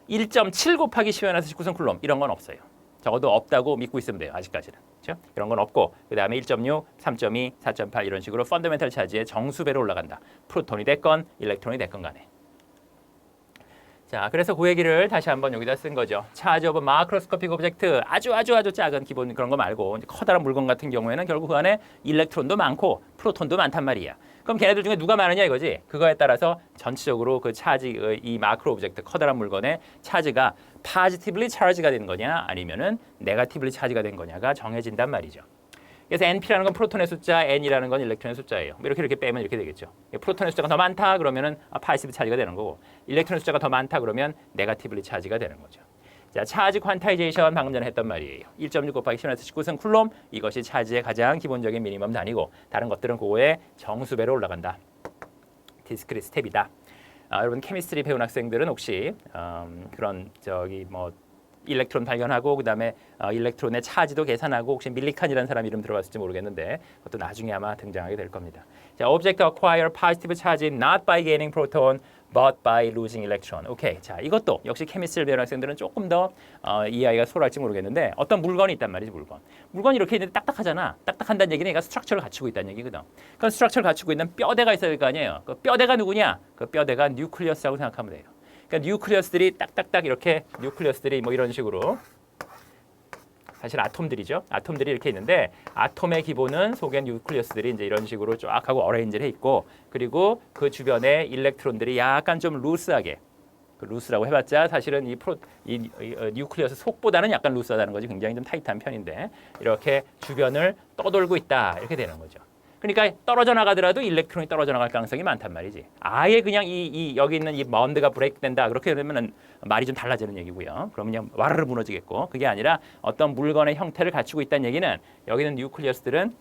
1.7 곱하기 10 19승 쿨롬 이런 건 없어요. 적어도 없다고 믿고 있으면 돼요. 아직까지는. 그렇죠? 이런 건 없고 그다음에 1.6, 3.2, 4.8 이런 식으로 펀더멘탈 차지의 정수배로 올라간다. 프로톤이 됐건 일렉트론이 됐건 간에. 자, 그래서 그 얘기를 다시 한번 여기다 쓴 거죠. 차지 오브 마크로스코픽 오브젝트, 아주 작은 기본 그런 거 말고 커다란 물건 같은 경우에는 결국 그 안에 일렉트론도 많고 프로톤도 많단 말이야. 그럼 걔네들 중에 누가 많으냐 이거지. 그거에 따라서 전체적으로 그 차지, 이 마크로 오브젝트 커다란 물건의 차지가 파지티블리 차지가 된 거냐 아니면은 네거티블리 차지가 된 거냐가 정해진단 말이죠. 그래서 NP라는 건 프로톤의 숫자, N이라는 건 일렉트론의 숫자예요. 이렇게 빼면 이렇게 되겠죠. 프로톤의 숫자가 더 많다 그러면은 파지티브 차지가 되는 거고, 일렉트론의 숫자가 더 많다 그러면 네거티블리 차지가 되는 거죠. 자, 차지 퀀타이제이션 방금 전에 했던 말이에요. 1.6 곱하기 10 19승 쿨롬, 이것이 차지의 가장 기본적인 미니멈 단위고 다른 것들은 그거의 정수배로 올라간다. 디스크릿 스텝이다. 여러분 케미스트리 배운 학생들은 혹시 그런 일렉트론 발견하고 그다음에 일렉트론의 차지도 계산하고 혹시 밀리칸이라는 사람 이름 들어봤을지 모르겠는데 그것도 나중에 아마 등장하게 될 겁니다. 자, object acquire positive charge not by gaining proton but by losing electron. 오케이. 자, 이것도 역시 케미스트리 배운 학생들은 조금 더 이해하기가 수월할지 모르겠는데 어떤 물건이 있단 말이지, 물건. 물건이 이렇게 있는데 딱딱하잖아. 딱딱한다는 얘기는 얘가 스트럭처를 갖추고 있다는 얘기거든. 그럼 스트럭처를 갖추고 있는 뼈대가 있어야 될 거 아니에요. 그 뼈대가 누구냐? 그 뼈대가 뉴클리어스라고 생각하면 돼요. 그러니까 뉴클리어스들이 딱딱딱 이렇게 뉴클리어스들이 뭐 이런 식으로 사실 아톰들이죠. 아톰들이 이렇게 있는데 아톰의 기본은 속에 뉴클리어스들이 이제 이런 식으로 쫙 하고 어레인지를 해 있고 그리고 그 주변에 일렉트론들이 약간 좀 루스하게 루스라고 해봤자 사실은 이 뉴클리어스 속보다는 약간 루스하다는 거지. 굉장히 좀 타이트한 편인데 이렇게 주변을 떠돌고 있다 이렇게 되는 거죠. 그러니까 떨어져 나가더라도 일렉트론이 떨어져 나갈 가능성이 많단 말이지. 아예 그냥 여기 있는 이 먼드가 브레이크 된다. 그렇게 되면 말이 좀 달라지는 얘기고요. 그러면 그냥 와르르 무너지겠고. 그게 아니라 어떤 물건의 형태를 갖추고 있다는 얘기는 여기 있는 뉴클리어스들은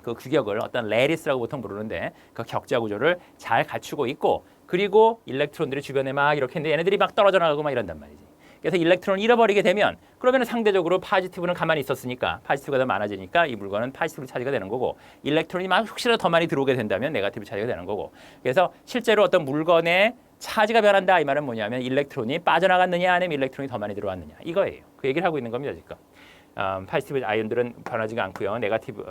그 규격을 어떤 레리스라고 보통 부르는데 그 격자 구조를 잘 갖추고 있고 그리고 일렉트론들이 주변에 막 이렇게 있는데 얘네들이 막 떨어져 나가고 막 이런단 말이지. 그래서 일렉트론을 잃어버리게 되면 그러면 상대적으로 파지티브는 가만히 있었으니까 파지티브가 더 많아지니까 이 물건은 파지티브 차지가 되는 거고 일렉트론이 막 혹시라도 더 많이 들어오게 된다면 네거티브 차지가 되는 거고 그래서 실제로 어떤 물건의 차지가 변한다 이 말은 뭐냐면 일렉트론이 빠져나갔느냐 아니면 일렉트론이 더 많이 들어왔느냐 이거예요. 그 얘기를 하고 있는 겁니다 지금. 파지티브 아이언들은 변하지가 않고요. 네거티브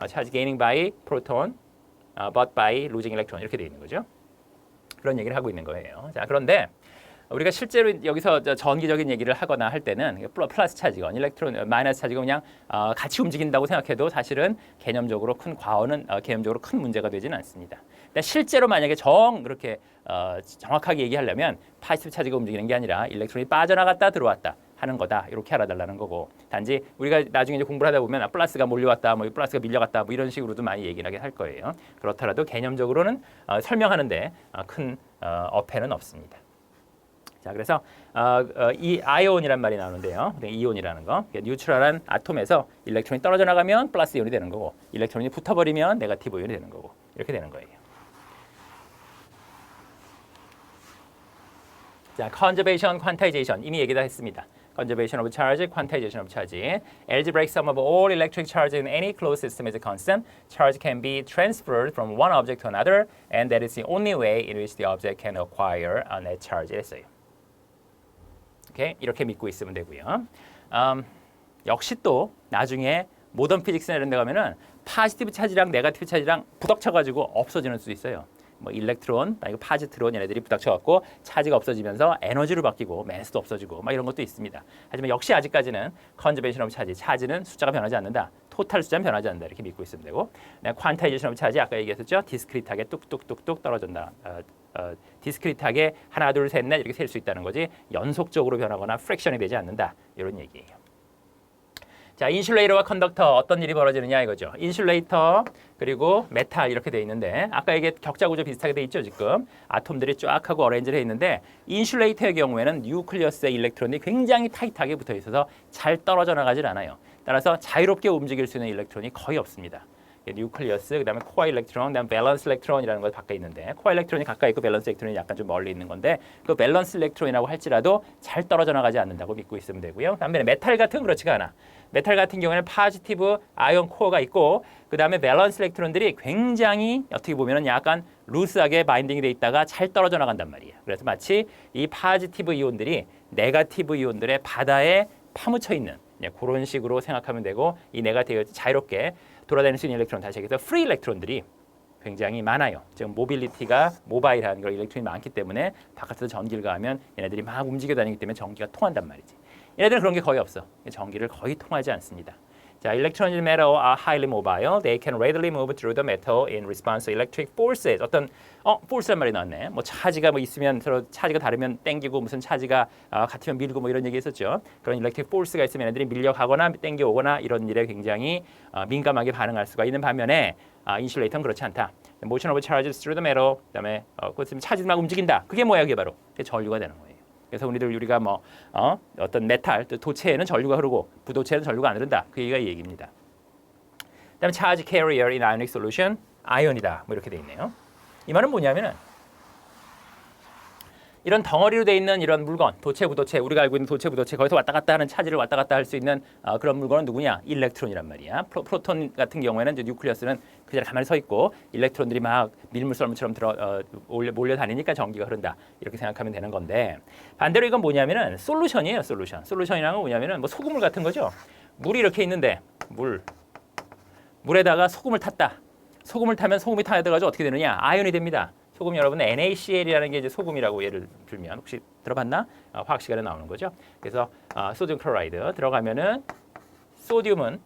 차지 gaining by proton but by losing electron 이렇게 돼 있는 거죠. 그런 얘기를 하고 있는 거예요. 자, 그런데 우리가 실제로 여기서 전기적인 얘기를 하거나 할 때는 플러스 차지건, 일렉트론 마이너스 차지건 그냥 같이 움직인다고 생각해도 사실은 개념적으로 큰 과언은 개념적으로 큰 문제가 되지는 않습니다. 근데 실제로 만약에 그렇게 정확하게 얘기하려면 파지티브 차지가 움직이는 게 아니라 일렉트론이 빠져나갔다 들어왔다 하는 거다 이렇게 알아달라는 거고, 단지 우리가 나중에 이제 공부를 하다 보면 플러스가 몰려왔다, 뭐 플러스가 밀려갔다, 뭐 이런 식으로도 많이 얘기를 하게 할 거예요. 그렇더라도 개념적으로는 설명하는데 큰 어폐는 없습니다. 자, 그래서 이 아이온이란 말이 나오는데요. 이온이라는 거, 뉴트럴한 아톰에서 일렉트론이 떨어져 나가면 플러스 이온이 되는 거고, 일렉트론이 붙어버리면 네거티브 이온이 되는 거고, 이렇게 되는 거예요. 자, conservation, quantization 이미 얘기 다 했습니다. conservation of charge, quantization of charge. Algebraic sum of all electric charge in any closed system is a constant. Charge can be transferred from one object to another, and that is the only way in which the object can acquire a net charge. 이랬어요. 오케이? 이렇게 믿고 있으면 되고요. 역시 또 나중에 모던 피직스나 이런 데 가면은 파지티브 차지랑 네거티브 차지랑 부닥쳐가지고 없어지는 수도 있어요. 뭐 일렉트론, 파지트론 얘네들이 부닥쳐갖고 차지가 없어지면서 에너지로 바뀌고 매스도 없어지고 막 이런 것도 있습니다. 하지만 역시 아직까지는 컨저베이션 오브 차지, 차지는 숫자가 변하지 않는다. 토탈 숫자는 변하지 않는다. 이렇게 믿고 있으면 되고, 퀀타이제이션 오브 차지 아까 얘기했었죠. 디스크리트하게 뚝뚝뚝뚝 떨어진다. 디스크리트하게 하나, 둘, 셋, 넷 이렇게 셀 수 있다는 거지 연속적으로 변하거나 프랙션이 되지 않는다. 이런 얘기예요. 자, 인슐레이터와 컨덕터 어떤 일이 벌어지느냐 이거죠. 인슐레이터 그리고 메탈 이렇게 돼 있는데 아까 이게 격자 구조 비슷하게 돼 있죠. 지금 아톰들이 쫙 하고 어레인지를 해 있는데 인슐레이터의 경우에는 뉴클리어스의 일렉트론이 굉장히 타이트하게 붙어 있어서 잘 떨어져 나가질 않아요. 따라서 자유롭게 움직일 수 있는 일렉트론이 거의 없습니다. 뉴클리어스, 그다음에 코어 일렉트론, 그다음에 밸런스 일렉트론이라는 거 바깥에 있는데, 코어 일렉트론이 가까이 있고 밸런스 일렉트론이 약간 좀 멀리 있는 건데, 그 밸런스 일렉트론이라고 할지라도 잘 떨어져 나가지 않는다고 믿고 있으면 되고요. 반면에 메탈 같은 그렇지가 않아. 메탈 같은 경우에는 파지티브 아이온 코어가 있고, 그다음에 밸런스 일렉트론들이 굉장히 어떻게 보면은 약간 루스하게 바인딩이 돼 있다가 잘 떨어져 나간단 말이에요. 그래서 마치 이 파지티브 이온들이 네거티브 이온들의 바다에 파묻혀 있는 그런 식으로 생각하면 되고, 이 네거티브 자유롭게 돌아다닐 수 있는 일렉트론, 다시 얘기해서 프리 일렉트론들이 굉장히 많아요. 지금 모빌리티가 모바일한 걸 일렉트론이 많기 때문에 바깥에서 전기를 가하면 얘네들이 막 움직여 다니기 때문에 전기가 통한단 말이지. 얘네들은 그런 게 거의 없어. 전기를 거의 통하지 않습니다. 자, electrons in metal are highly mobile. They can readily move through the metal in response to electric forces. 어떤 force란 말이 나왔네. 뭐 차지가 뭐 있으면 서로 차지가 다르면 땡기고 무슨 차지가 같으면 밀고 뭐 이런 얘기 했었죠. 그런 electric force가 있으면 애들이 밀려가거나 땡겨오거나 이런 일에 굉장히 민감하게 반응할 수가 있는 반면에 인슐레이터는 그렇지 않다. Motion of charges through the metal. 그다음에 그것은 차지가 막 움직인다. 그게 뭐야? 그게 바로 전류가 되는 거예요. 그래서 우리가 뭐 어떤 메탈, 도체에는 전류가 흐르고 부도체에는 전류가 안 흐른다. 그 얘기가 이 얘기입니다. 그다음에 charge carrier in ionic solution, 아이온이다. 뭐 이렇게 돼 있네요. 이 말은 뭐냐면은 이런 덩어리로 돼 있는 이런 물건, 도체, 부도체, 우리가 알고 있는 도체, 부도체 거기서 왔다 갔다 하는 차지를 왔다 갔다 할 수 있는 그런 물건은 누구냐? 일렉트론이란 말이야. 프로톤 같은 경우에는 이제 뉴클리어스는 그 자리에 가만히 서 있고 일렉트론들이 막 밀물썰물처럼 몰려 다니니까 전기가 흐른다. 이렇게 생각하면 되는 건데, 반대로 이건 뭐냐면은 솔루션이에요. 솔루션이라는 건 뭐냐면은 뭐 소금물 같은 거죠. 물이 이렇게 있는데 물에다가 소금을 탔다. 소금을 타면 소금이 타야 돼가지고 어떻게 되느냐? 아이온이 됩니다. 소금 여러분 NaCl이라는 게 이제 소금이라고 예를 들면 혹시 들어봤나? 화학 시간에 나오는 거죠. 그래서 소디움 클로라이드 들어가면은 소디움은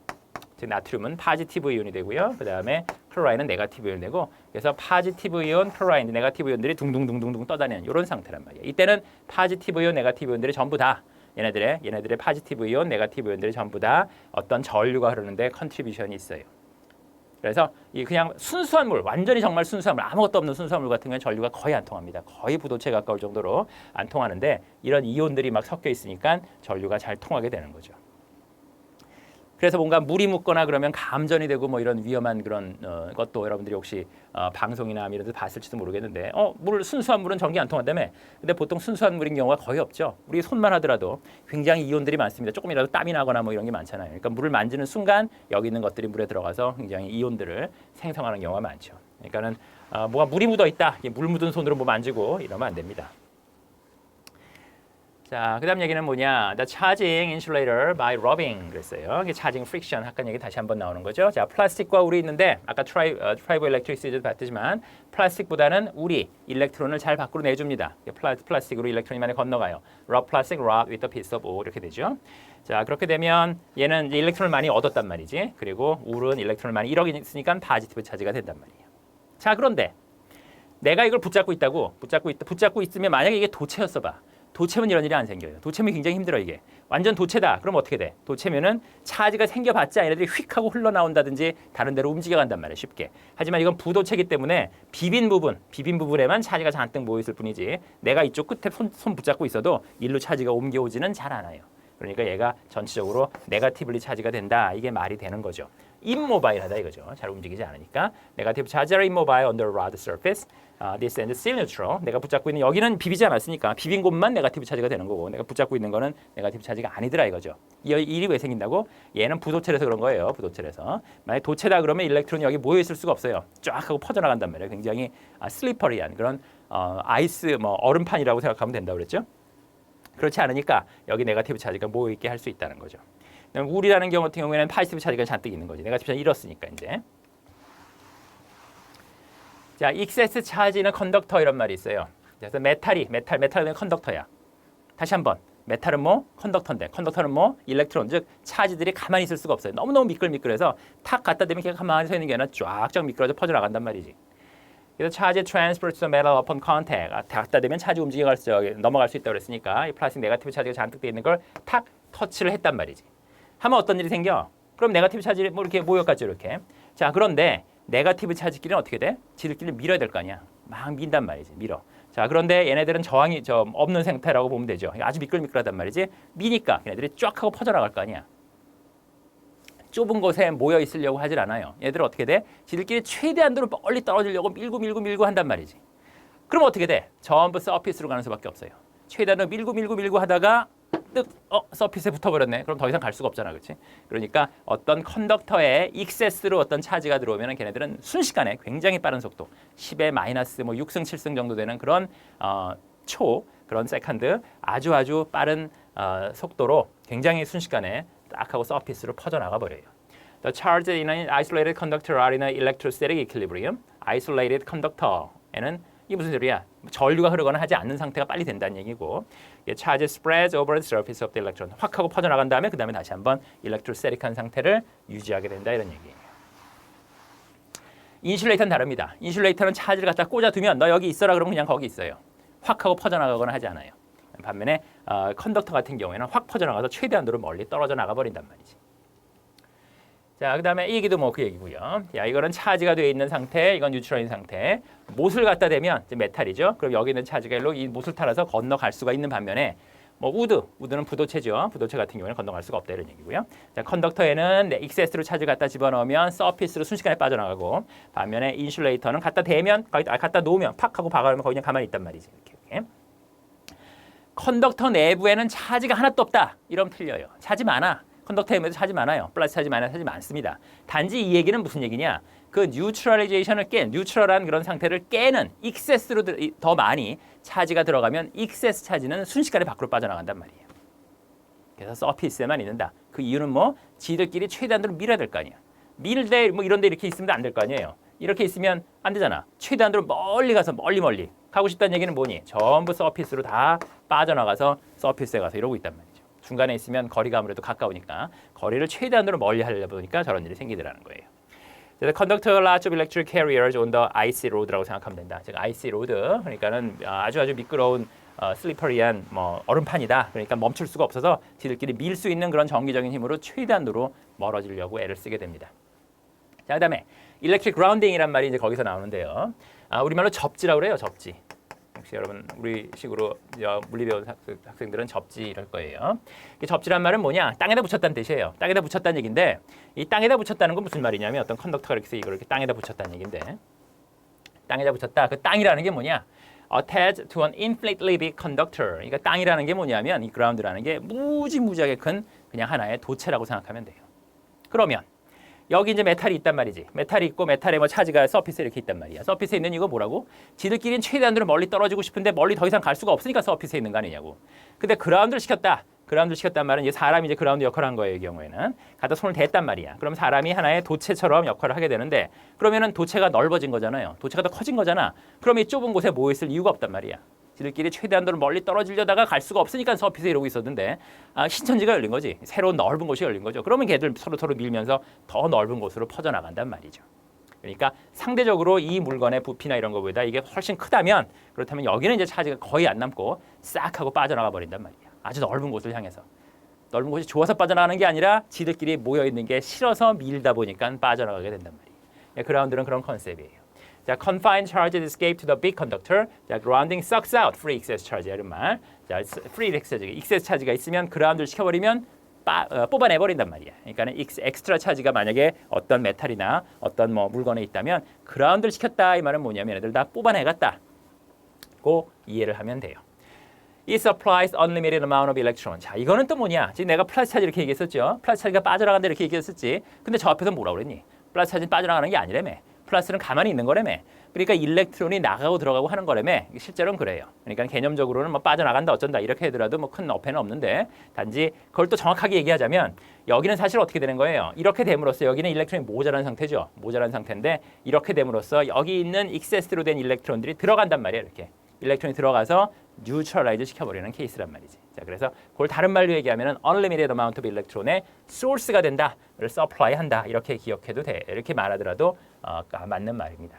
즉 나트륨은 파지티브 이온이 되고요. 그다음에 클로라이드는 네거티브 이온이 되고, 그래서 파지티브 이온, 클로라이드, 네거티브 이온들이 둥둥둥둥둥 떠다니는 이런 상태란 말이에요. 이때는 파지티브 이온, 네거티브 이온들이 전부 다 얘네들의 파지티브 이온, 네거티브 이온들이 전부 다 어떤 전류가 흐르는데 컨트리뷰션이 있어요. 그래서 이 그냥 순수한 물, 완전히 정말 순수한 물, 아무것도 없는 순수한 물 같은 경우는 전류가 거의 안 통합니다. 거의 부도체에 가까울 정도로 안 통하는데, 이런 이온들이 막 섞여 있으니까 전류가 잘 통하게 되는 거죠. 그래서 뭔가 물이 묻거나 그러면 감전이 되고 뭐 이런 위험한 그런 것도 여러분들이 혹시 방송이나 이런 데서 봤을지도 모르겠는데, 순수한 물은 전기 안 통한다며. 근데 보통 순수한 물인 경우가 거의 없죠. 우리 손만 하더라도 굉장히 이온들이 많습니다. 조금이라도 땀이 나거나 뭐 이런 게 많잖아요. 그러니까 물을 만지는 순간 여기 있는 것들이 물에 들어가서 굉장히 이온들을 생성하는 경우가 많죠. 그러니까는 뭐가 물이 묻어 있다, 물 묻은 손으로 뭐 만지고 이러면 안 됩니다. 자, 그다음 얘기는 뭐냐? The charging insulator by rubbing 그랬어요. 이게 charging friction 아까 얘기 다시 한번 나오는 거죠. 자, 플라스틱과 울이 있는데 아까 트라이버 일렉트리시티도 봤지만 플라스틱보다는 울이 일렉트론을 잘 밖으로 내줍니다. 플라스틱으로 일렉트론이 많이 건너가요. rub plastic, rub with a piece of wood 이렇게 되죠. 자, 그렇게 되면 얘는 이제 일렉트론을 많이 얻었단 말이지. 그리고 울은 일렉트론을 많이 잃었으니까 파지티브 차지가 된단 말이에요. 자, 그런데 내가 이걸 붙잡고 있으면 만약에 이게 도체였어 봐. 도체면 이런 일이 안 생겨요. 도체면 굉장히 힘들어 이게. 완전 도체다. 그럼 어떻게 돼? 도체면은 차지가 생겨봤자 얘네들이 휙 하고 흘러나온다든지 다른 데로 움직여간단 말이에요. 쉽게. 하지만 이건 부도체이기 때문에 비빈 부분에만 차지가 잔뜩 모여있을 뿐이지 내가 이쪽 끝에 손 붙잡고 있어도 일로 차지가 옮겨오지는 잘 않아요. 그러니까 얘가 전체적으로 네거티브리 차지가 된다. 이게 말이 되는 거죠. immobile하다 이거죠. 잘 움직이지 않으니까. 네거티브 charges are immobile under a rod surface. This and still neutral. 내가 붙잡고 있는 여기는 비비지 않았으니까 비빈 곳만 네거티브 차지가 되는 거고 내가 붙잡고 있는 거는 네거티브 차지가 아니더라 이거죠. 이 일이 왜 생긴다고? 얘는 부도체라서 그런 거예요. 부도체라서. 만약 도체다 그러면 일렉트론이 여기 모여 있을 수가 없어요. 쫙 하고 퍼져나간단 말이에요. 굉장히 슬리퍼리한 그런 아이스 얼음판이라고 생각하면 된다고 그랬죠. 그렇지 않으니까 여기 네거티브 차지가 모여 있게 할 수 있다는 거죠. 울이라는 경우 같은 경우에는 파지티브 차지가 잔뜩 있는 거지. 네거티브 차지 잃었으니까 이제. 자, 익세스 차지는 컨덕터 이런 말이 있어요. 그래서 메탈은 컨덕터야. 다시 한번 메탈은 뭐 컨덕터인데 컨덕터는 뭐 일렉트론 즉 차지들이 가만히 있을 수가 없어요. 너무너무 미끌미끌해서 탁 갖다 대면 그냥 가만히 서 있는 게 아니라 쫙쫙 미끄러져 퍼져나간단 말이지. 그래서 charge transfers to metal upon contact. 갖다 대면 차지 넘어갈 수 있다고 그랬으니까 이 플라스틱 네거티브 차지가 잔뜩 돼 있는 걸 탁 터치를 했단 말이지. 하면 어떤 일이 생겨? 그럼 네거티브 차지 뭐 이렇게 모여갔죠 이렇게. 자, 그런데 네거티브 차지끼리는 어떻게 돼? 지들끼리 밀어야 될 거 아니야. 막 민단 말이지. 밀어. 자, 그런데 얘네들은 저항이 없는 상태라고 보면 되죠. 아주 미끌미끌하단 말이지. 미니까 얘네들이 쫙 하고 퍼져나갈 거 아니야. 좁은 곳에 모여 있으려고 하질 않아요. 얘들은 어떻게 돼? 지들끼리 최대한으로 멀리 떨어지려고 밀고 한단 말이지. 그럼 어떻게 돼? 전부 서피스로 가는 수밖에 없어요. 최대한으로 밀고 하다가 서피스에 붙어버렸네. 그럼 더 이상 갈 수가 없잖아, 그렇지? 그러니까 어떤 컨덕터에 익세스로 어떤 차지가 들어오면 걔네들은 순식간에 굉장히 빠른 속도, 10의 마이너스 6승 7승 정도 되는 그런 그런 세컨드 아주 빠른 속도로 굉장히 순식간에 딱 하고 서피스로 퍼져나가 버려요. The charges in an isolated conductor are in an electrostatic equilibrium. Isolated conductor에는 이게 무슨 소리야? 전류가 흐르거나 하지 않는 상태가 빨리 된다는 얘기고 charge spreads over the surface of the electron. 확 하고 퍼져나간 다음에 그 다음에 다시 한번 electrostatic한 상태를 유지하게 된다 이런 얘기예요. 인슐레이터는 다릅니다. 인슐레이터는 차지를 갖다 꽂아두면 너 여기 있어라 그러면 그냥 거기 있어요. 확 하고 퍼져나가거나 하지 않아요. 반면에 컨덕터 같은 경우에는 확 퍼져나가서 최대한으로 멀리 떨어져 나가 버린단 말이지. 자, 그다음에 이 얘기도 그 얘기고요. 야, 이거는 차지가 되어 있는 상태, 이건 뉴트럴인 상태. 못을 갖다 대면 이제 메탈이죠. 그럼 여기 있는 차지가 일로 이 못을 따라서 건너갈 수가 있는 반면에 우드는 부도체죠. 부도체 같은 경우에는 건너갈 수가 없다 이런 얘기고요. 자, 컨덕터에는 익세스로 차지 갖다 집어넣으면 서피스로 순식간에 빠져나가고 반면에 인슐레이터는 갖다 대면 갖다 놓으면 팍 하고 박아놓으면 거기 그냥 가만히 있단 말이지. 이렇게. 컨덕터 내부에는 차지가 하나도 없다. 이러면 틀려요. 차지 많아. 컨덕터에도 차지 많아요. 플러스 차지 많아, 차지 많습니다. 단지 이 얘기는 무슨 얘기냐? 그 뉴트럴리제이션을 뉴트럴한 그런 상태를 깨는 익세스로 더 많이 차지가 들어가면 익세스 차지는 순식간에 밖으로 빠져나간단 말이에요. 그래서 서피스에만 있는다. 그 이유는 지들끼리 최대한으로 밀어야 될 거 아니야. 밀대 이런 데 이렇게 있으면 안 될 거 아니에요. 이렇게 있으면 안 되잖아. 최대한으로 멀리 가서 멀리 가고 싶다는 얘기는 뭐니? 전부 서피스로 다 빠져나가서 서피스에 가서 이러고 있단 말이죠. 중간에 있으면 거리가 아무래도 가까우니까 거리를 최대한으로 멀리 하려다 보니까 저런 일이 생기더라는 거예요. 그래서 conductor large of electric carriers on the icy road라고 생각하면 된다. 즉 icy road 그러니까는 아주 미끄러운 슬리퍼리한 얼음판이다. 그러니까 멈출 수가 없어서 지들끼리 밀 수 있는 그런 정기적인 힘으로 최대한으로 멀어지려고 애를 쓰게 됩니다. 자, 그다음에 electric grounding이란 말이 이제 거기서 나오는데요. 우리말로 접지라고 그래요. 접지. 혹시 여러분 우리식으로 물리 배운 학생들은 접지 이럴 거예요. 접지란 말은 뭐냐? 땅에다 붙였다는 뜻이에요. 땅에다 붙였다는 얘기인데 이 땅에다 붙였다는 건 무슨 말이냐면 어떤 컨덕터가 이렇게 이걸 이렇게 땅에다 붙였다는 얘기인데 땅에다 붙였다. 그 땅이라는 게 뭐냐? Attached to an infinitely big conductor. 그러니까 땅이라는 게 뭐냐면 이 ground라는 게 무지무지하게 큰 그냥 하나의 도체라고 생각하면 돼요. 그러면 여기 이제 메탈이 있단 말이지. 메탈이 있고 메탈에 뭐 차지가 서피스에 이렇게 있단 말이야. 서피스에 있는 이거 뭐라고? 지들끼리는 최대한으로 멀리 떨어지고 싶은데 멀리 더 이상 갈 수가 없으니까 서피스에 있는 거 아니냐고. 근데 그라운드를 시켰다. 그라운드를 시켰단 말은 이제 사람이 이제 그라운드 역할을 한 거예요. 이 경우에는 갖다 손을 댔단 말이야. 그럼 사람이 하나의 도체처럼 역할을 하게 되는데 그러면은 도체가 넓어진 거잖아요. 도체가 더 커진 거잖아. 그럼 이 좁은 곳에 모여 있을 이유가 없단 말이야. 지들끼리 최대한으로 멀리 떨어지려다가 갈 수가 없으니까 서피스에 이러고 있었는데 신천지가 열린 거지. 새로운 넓은 곳이 열린 거죠. 그러면 걔들 서로 밀면서 더 넓은 곳으로 퍼져나간단 말이죠. 그러니까 상대적으로 이 물건의 부피나 이런 거보다 이게 훨씬 크다면 그렇다면 여기는 이제 차지가 거의 안 남고 싹 하고 빠져나가 버린단 말이야. 아주 넓은 곳을 향해서. 넓은 곳이 좋아서 빠져나가는 게 아니라 지들끼리 모여 있는 게 싫어서 밀다 보니까 빠져나가게 된단 말이에요. 그라운드는 그런 컨셉이에요. 자, confined charges escape to the big conductor. 자, grounding sucks out free excess charge 이런 말. 자, free excess charge가 있으면 그라운드를 시켜버리면 뽑아내 버린단 말이야. 그러니까는 엑스트라 차지가 만약에 어떤 메탈이나 어떤 뭐 물건에 있다면 그라운드를 시켰다 이 말은 뭐냐면 얘들 다 뽑아내갔다고 이해를 하면 돼요. It supplies unlimited amount of electron. 자, 이거는 또 뭐냐? 지금 내가 플러스 차지 이렇게 얘기했었죠. 플러스 차지가 빠져나간다 이렇게 얘기했었지. 근데 저 앞에서 뭐라고 그랬니? 플러스 차지는 빠져나가는 게 아니라며. 플러스는 가만히 있는 거라며. 그러니까 일렉트론이 나가고 들어가고 하는 거라며. 실제로는 그래요. 그러니까 개념적으로는 뭐 빠져나간다 어쩐다 이렇게 하더라도 뭐 큰 어폐는 없는데 단지 그걸 또 정확하게 얘기하자면 여기는 사실 어떻게 되는 거예요? 이렇게 됨으로써 여기는 일렉트론이 모자란 상태죠. 모자란 상태인데 이렇게 됨으로써 여기 있는 익세스로 된 일렉트론들이 들어간단 말이에요. 이렇게. 일렉트론이 들어가서 뉴트럴라이즈 시켜버리는 케이스란 말이지. 자, 그래서 그걸 다른 말로 얘기하면은 unlimited amount of electron의 source가 된다를 supply한다 이렇게 기억해도 돼. 이렇게 말하더라도 맞는 말입니다.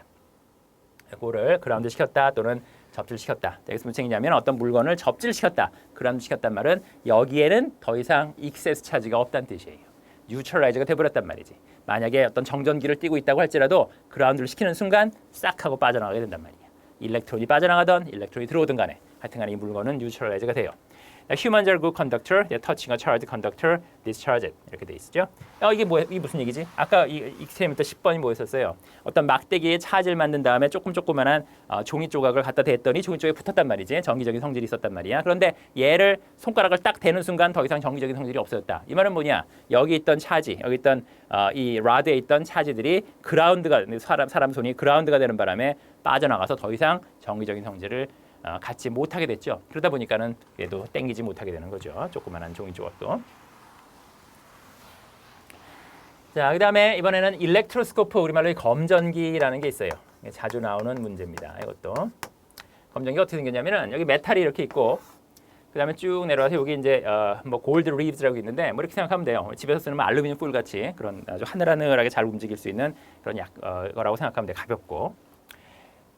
그거를 그라운드 시켰다 또는 접질 시켰다. 여기서 무슨 얘기냐면 어떤 물건을 접질 시켰다, 그라운드 시켰단 말은 여기에는 더 이상 익세스 차지가 없다는 뜻이에요. 뉴트럴라이즈가 돼버렸단 말이지. 만약에 어떤 정전기를 띄고 있다고 할지라도 그라운드를 시키는 순간 싹 하고 빠져나가게 된단 말이야. 일렉트론이 빠져나가던 일렉트론이 들어오든 간에 하여튼간에 이 물건은 뉴트럴라이즈가 돼요. Humans are good conductor, touching a charged conductor, discharge it. 이렇게 돼 있죠. 이게 뭐야? 이게 무슨 얘기지? 아까 이 익스트림부터 10번이 뭐였었어요? 어떤 막대기에 차지를 만든 다음에 조그만한 종이 조각을 갖다 댔더니 종이 쪽에 붙었단 말이지. 정기적인 성질이 있었단 말이야. 그런데 얘를 손가락을 딱 대는 순간 더 이상 정기적인 성질이 없어졌다. 이 말은 뭐냐? 여기 있던 차지, 여기 있던 이 라드에 있던 차지들이 그라운드가 사람 손이 그라운드가 되는 바람에 빠져나가서 더 이상 정기적인 성질을 갖지 못하게 됐죠. 그러다 보니까는 얘도 땡기지 못하게 되는 거죠. 조그만한 종이 조각도. 자, 그다음에 이번에는 일렉트로스코프, 우리말로 검전기라는 게 있어요. 자주 나오는 문제입니다. 이것도 검전기 어떻게 생겼냐면은 여기 메탈이 이렇게 있고 그다음에 쭉 내려와서 여기 이제 뭐 골드 리브스라고 있는데 뭐 이렇게 생각하면 돼요. 집에서 쓰는 뭐 알루미늄 뿔 같이 그런 아주 하늘하늘하게 잘 움직일 수 있는 그런 거라고 생각하면 돼. 가볍고.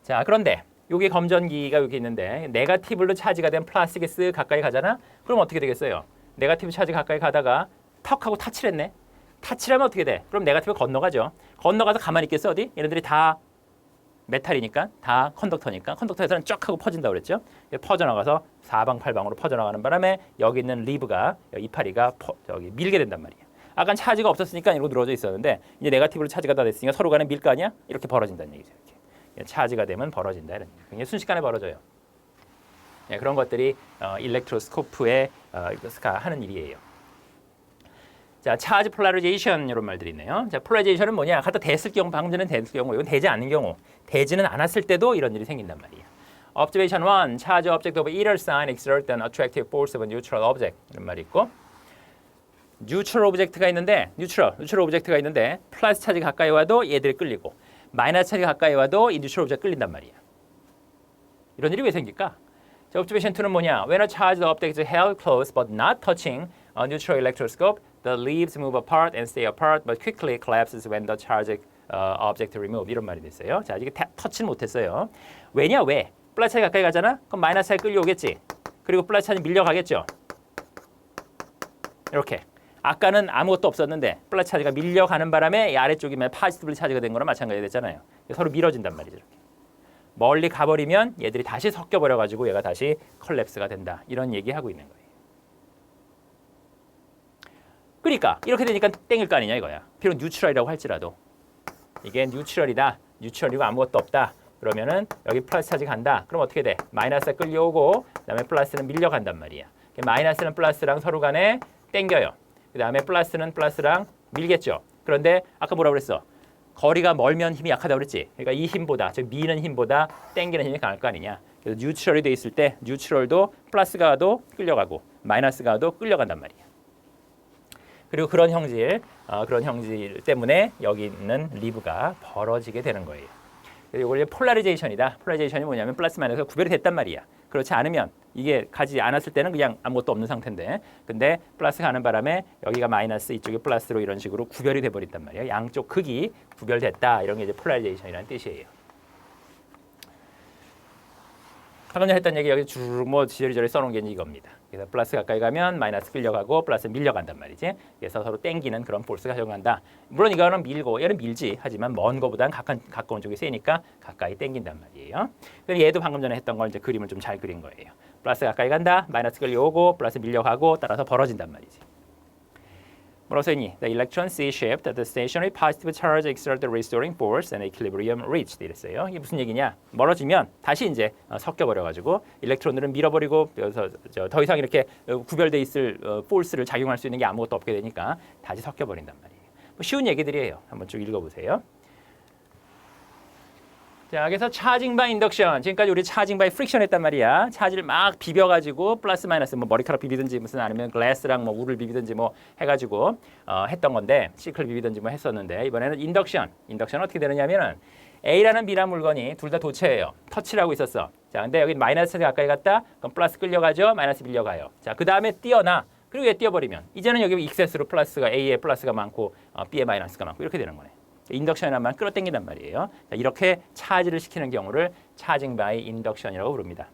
자, 그런데 여기 검전기가 여기 있는데 네거티브로 차지가 된 플라스틱에 쓱 가까이 가잖아? 그럼 어떻게 되겠어요? 네거티브 차지 가까이 가다가 턱 하고 타치를 했네. 타치를 하면 어떻게 돼? 그럼 네거티브 건너가죠. 건너가서 가만히 있겠어 어디? 얘네들이 다 메탈이니까 다 컨덕터니까 컨덕터에서는 쫙 하고 퍼진다고 그랬죠. 퍼져나가서 사방팔방으로 퍼져나가는 바람에 여기 있는 리브가 이파리가 저기 밀게 된단 말이야. 아까 차지가 없었으니까 이러고 늘어져 있었는데 이제 네거티브로 차지가 다 됐으니까 서로 간에 밀 거 아니야? 이렇게 벌어진다는 얘기죠. 이렇게. 차지가 되면 벌어진다 이런 얘기. 굉장히 순식간에 벌어져요. 네, 그런 것들이 일렉트로스코프에 하는 일이에요. 자, 차지 폴라리제이션 이런 말들이 있네요. 자, 폴라리제이션은 뭐냐? 갖다 댔을 경우, 방금 전에 댔을 경우, 이건 대지 않는 경우, 대지는 않았을 때도 이런 일이 생긴단 말이에요. Observation 1, charge object of either sign exert an attractive force of a neutral object 이런 말이 있고, 뉴트럴 오브젝트가 있는데, 뉴트럴 오브젝트가 있는데, 플러스 차지 가까이 와도 얘들이 끌리고, 마이너스 차지 가까이 와도 이 뉴트럴 오브젝트 끌린단 말이야. 이런 일이 왜 생길까? 자, observation 2는 뭐냐? When a charged object is held close but not touching a neutral electroscope, the leaves move apart and stay apart, but quickly collapses when the charged object removed. 이런 말이 됐어요. 자, 아직 터치는 못했어요. 왜냐? 왜? 플러스 차지 가까이 가잖아? 그럼 마이너스 차지 끌려오겠지. 그리고 플러스 차지 밀려가겠죠. 이렇게. 아까는 아무것도 없었는데 플러스 차지가 밀려가는 바람에 이 아래쪽이 파지티브 차지가 된 거랑 마찬가지 됐잖아요. 서로 밀어진단 말이죠. 이렇게. 멀리 가버리면 얘들이 다시 섞여버려가지고 얘가 다시 컬랩스가 된다. 이런 얘기하고 있는 거예요. 그러니까 이렇게 되니까 땡일 거 아니냐 이거야. 비록 뉴트럴이라고 할지라도 이게 뉴트럴이다. 뉴트럴이고 아무것도 없다. 그러면은 여기 플러스 차지 간다. 그럼 어떻게 돼? 마이너스가 끌려오고 그다음에 플러스는 밀려간단 말이야. 마이너스는 플러스랑 서로 간에 땡겨요. 그 다음에 플러스는 플러스랑 밀겠죠. 그런데 아까 뭐라고 그랬어? 거리가 멀면 힘이 약하다고 그랬지. 그러니까 이 힘보다, 즉 미는 힘보다 당기는 힘이 강할 거 아니냐. 그래서 뉴트럴이 돼 있을 때 뉴트럴도 플러스가 와도 끌려가고 마이너스가 와도 끌려간단 말이야. 그리고 그런 형질 때문에 여기 있는 리브가 벌어지게 되는 거예요. 그리고 이제 폴라리제이션이다. 폴라리제이션이 뭐냐면 플러스 마이너스가 구별이 됐단 말이야. 그렇지 않으면 이게 가지 않았을 때는 그냥 아무것도 없는 상태인데, 근데 플러스 가는 바람에 여기가 마이너스, 이쪽이 플러스로 이런 식으로 구별이 돼 버린단 말이야. 양쪽 극이 구별됐다. 이런 게 이제 폴라리제이션이라는 뜻이에요. 방금 전에 했던 얘기 여기 쭉 뭐 지저리저리 써놓은 게 이겁니다. 그래서 플러스 가까이 가면 마이너스 끌려가고 플러스 밀려간단 말이지. 그래서 서로 땡기는 그런 포스가 적용한다. 물론 이거는 밀고 얘는 밀지. 하지만 먼 거보다는 가까운 쪽이 세니까 가까이 땡긴단 말이에요. 그럼 얘도 방금 전에 했던 걸 이제 그림을 좀 잘 그린 거예요. 플러스 가까이 간다. 마이너스 끌려오고 플러스 밀려가고 따라서 벌어진단 말이지. 뭐라고 써있니? The electron C-shaped, the stationary positive charge exert the restoring force and equilibrium reached. 이랬어요. 이게 무슨 얘기냐? 멀어지면 다시 이제 섞여버려가지고 일렉트론들은 밀어버리고 더 이상 이렇게 구별돼 있을 포스를 작용할 수 있는 게 아무것도 없게 되니까 다시 섞여버린단 말이에요. 뭐 쉬운 얘기들이에요. 한번 쭉 읽어보세요. 자, 그래서 차징 바이 인덕션. 지금까지 우리 차징 바이 프릭션 했단 말이야. 차지를 막 비벼가지고 플러스 마이너스 뭐 머리카락 비비든지 무슨 아니면 글래스랑 뭐 우를 비비든지 뭐 해가지고 했던 건데 시클 비비든지 뭐 했었는데 이번에는 인덕션. 인덕션은 어떻게 되느냐면은 A라는 B라는 물건이 둘 다 도체예요. 터치를 하고 있었어. 자, 근데 여기 마이너스 가까이 갔다. 그럼 플러스 끌려가죠. 마이너스 밀려가요. 자, 그 다음에 띄어나. 그리고 얘 띄어버리면 이제는 여기 익세스로 플러스가 A에 플러스가 많고 B에 마이너스가 많고 이렇게 되는 거네. 인덕션이란 말 끌어당긴단 말이에요. 자, 이렇게 차지를 시키는 경우를 차징 바이 인덕션이라고 부릅니다.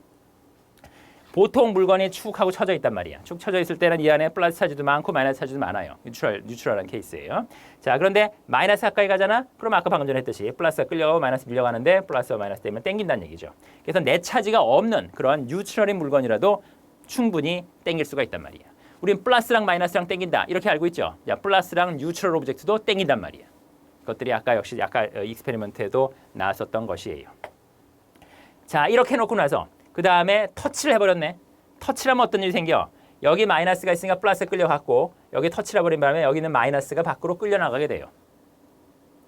보통 물건이 축 하고 쳐져 있단 말이야. 축 쳐져 있을 때는 이 안에 플러스 차지도 많고 마이너스 차지도 많아요. 뉴트럴한 케이스예요. 자, 그런데 마이너스 가까이 가잖아? 그럼 아까 방금 전에 했듯이 플러스가 끌려가고 마이너스 밀려가는데 플러스와 마이너스 때문에 당긴다는 얘기죠. 그래서 내 차지가 없는 그런 뉴트럴인 물건이라도 충분히 당길 수가 있단 말이야. 우린 플러스랑 마이너스랑 당긴다. 이렇게 알고 있죠. 자, 플러스랑 뉴트럴 오브젝트도 당긴단 말이야. 그것들이 아까 익스페리먼트에도 나왔었던 것이에요. 자, 이렇게 해놓고 나서 그 다음에 터치를 해버렸네. 터치를 하면 어떤 일이 생겨? 여기 마이너스가 있으니까 플러스에 끌려갔고 여기 터치를 해버린 바람에 여기 있는 마이너스가 밖으로 끌려나가게 돼요.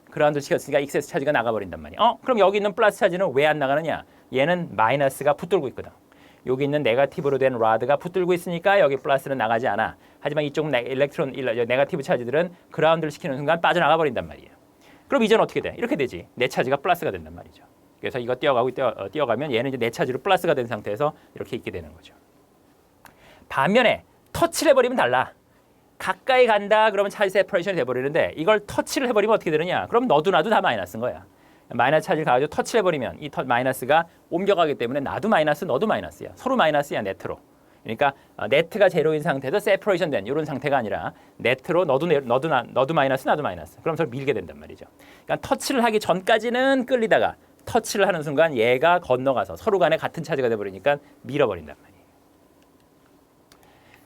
그라운드 시켰으니까 익세스 차지가 나가버린단 말이야. 그럼 여기 있는 플러스 차지는 왜 안 나가느냐? 얘는 마이너스가 붙들고 있거든. 여기 있는 네거티브로 된 라드가 붙들고 있으니까 여기 플러스는 나가지 않아. 하지만 이쪽 네거티브 차지들은 그라운드를 시키는 순간 빠져나가 버린단 말이에요. 그럼 이제는 어떻게 돼? 이렇게 되지. 내 차지가 플러스가 된단 말이죠. 그래서 이거 뛰어가면 얘는 이제 내 차지로 플러스가 된 상태에서 이렇게 있게 되는 거죠. 반면에 터치를 해버리면 달라. 가까이 간다 그러면 차지 세퍼레이션이 돼버리는데 이걸 터치를 해버리면 어떻게 되느냐? 그럼 너도 나도 다 마이너스인 거야. 마이너스 차지를 가지고 터치를 해버리면 이 마이너스가 옮겨가기 때문에 나도 마이너스 너도 마이너스야. 서로 마이너스야 네트로. 그러니까 네트가 제로인 상태에서 세퍼레이션 된 이런 상태가 아니라 네트로 너도 마이너스 나도 마이너스. 그럼 서로 밀게 된단 말이죠. 그러니까 터치를 하기 전까지는 끌리다가 터치를 하는 순간 얘가 건너가서 서로 간에 같은 차지가 돼버리니까 밀어버린단 말이에요.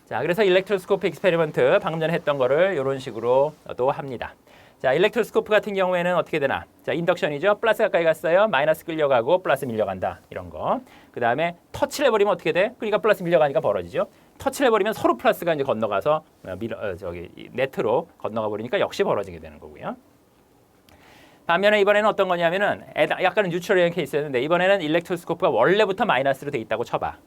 자, 그래서 일렉트로스코프 익스페리먼트 방금 전에 했던 거를 이런 식으로 또 합니다. 자, 일렉트로스코프 같은 경우에는 어떻게 되나? 자, 인덕션이죠. 플러스 가까이 갔어요. 마이너스 끌려가고 플러스 밀려간다. 이런 거. 그 다음에 터치를 해버리면 어떻게 돼? 그러니까 플러스 밀려가니까 벌어지죠. 터치를 해버리면 서로 플러스가 이제 건너가서 네트로 건너가 버리니까 역시 벌어지게 되는 거고요. 반면에 이번에는 어떤 거냐면은 약간은 뉴트럴한 케이스였는데 이번에는 일렉트로스코프가 원래부터 마이너스로 돼 있다고 쳐봐.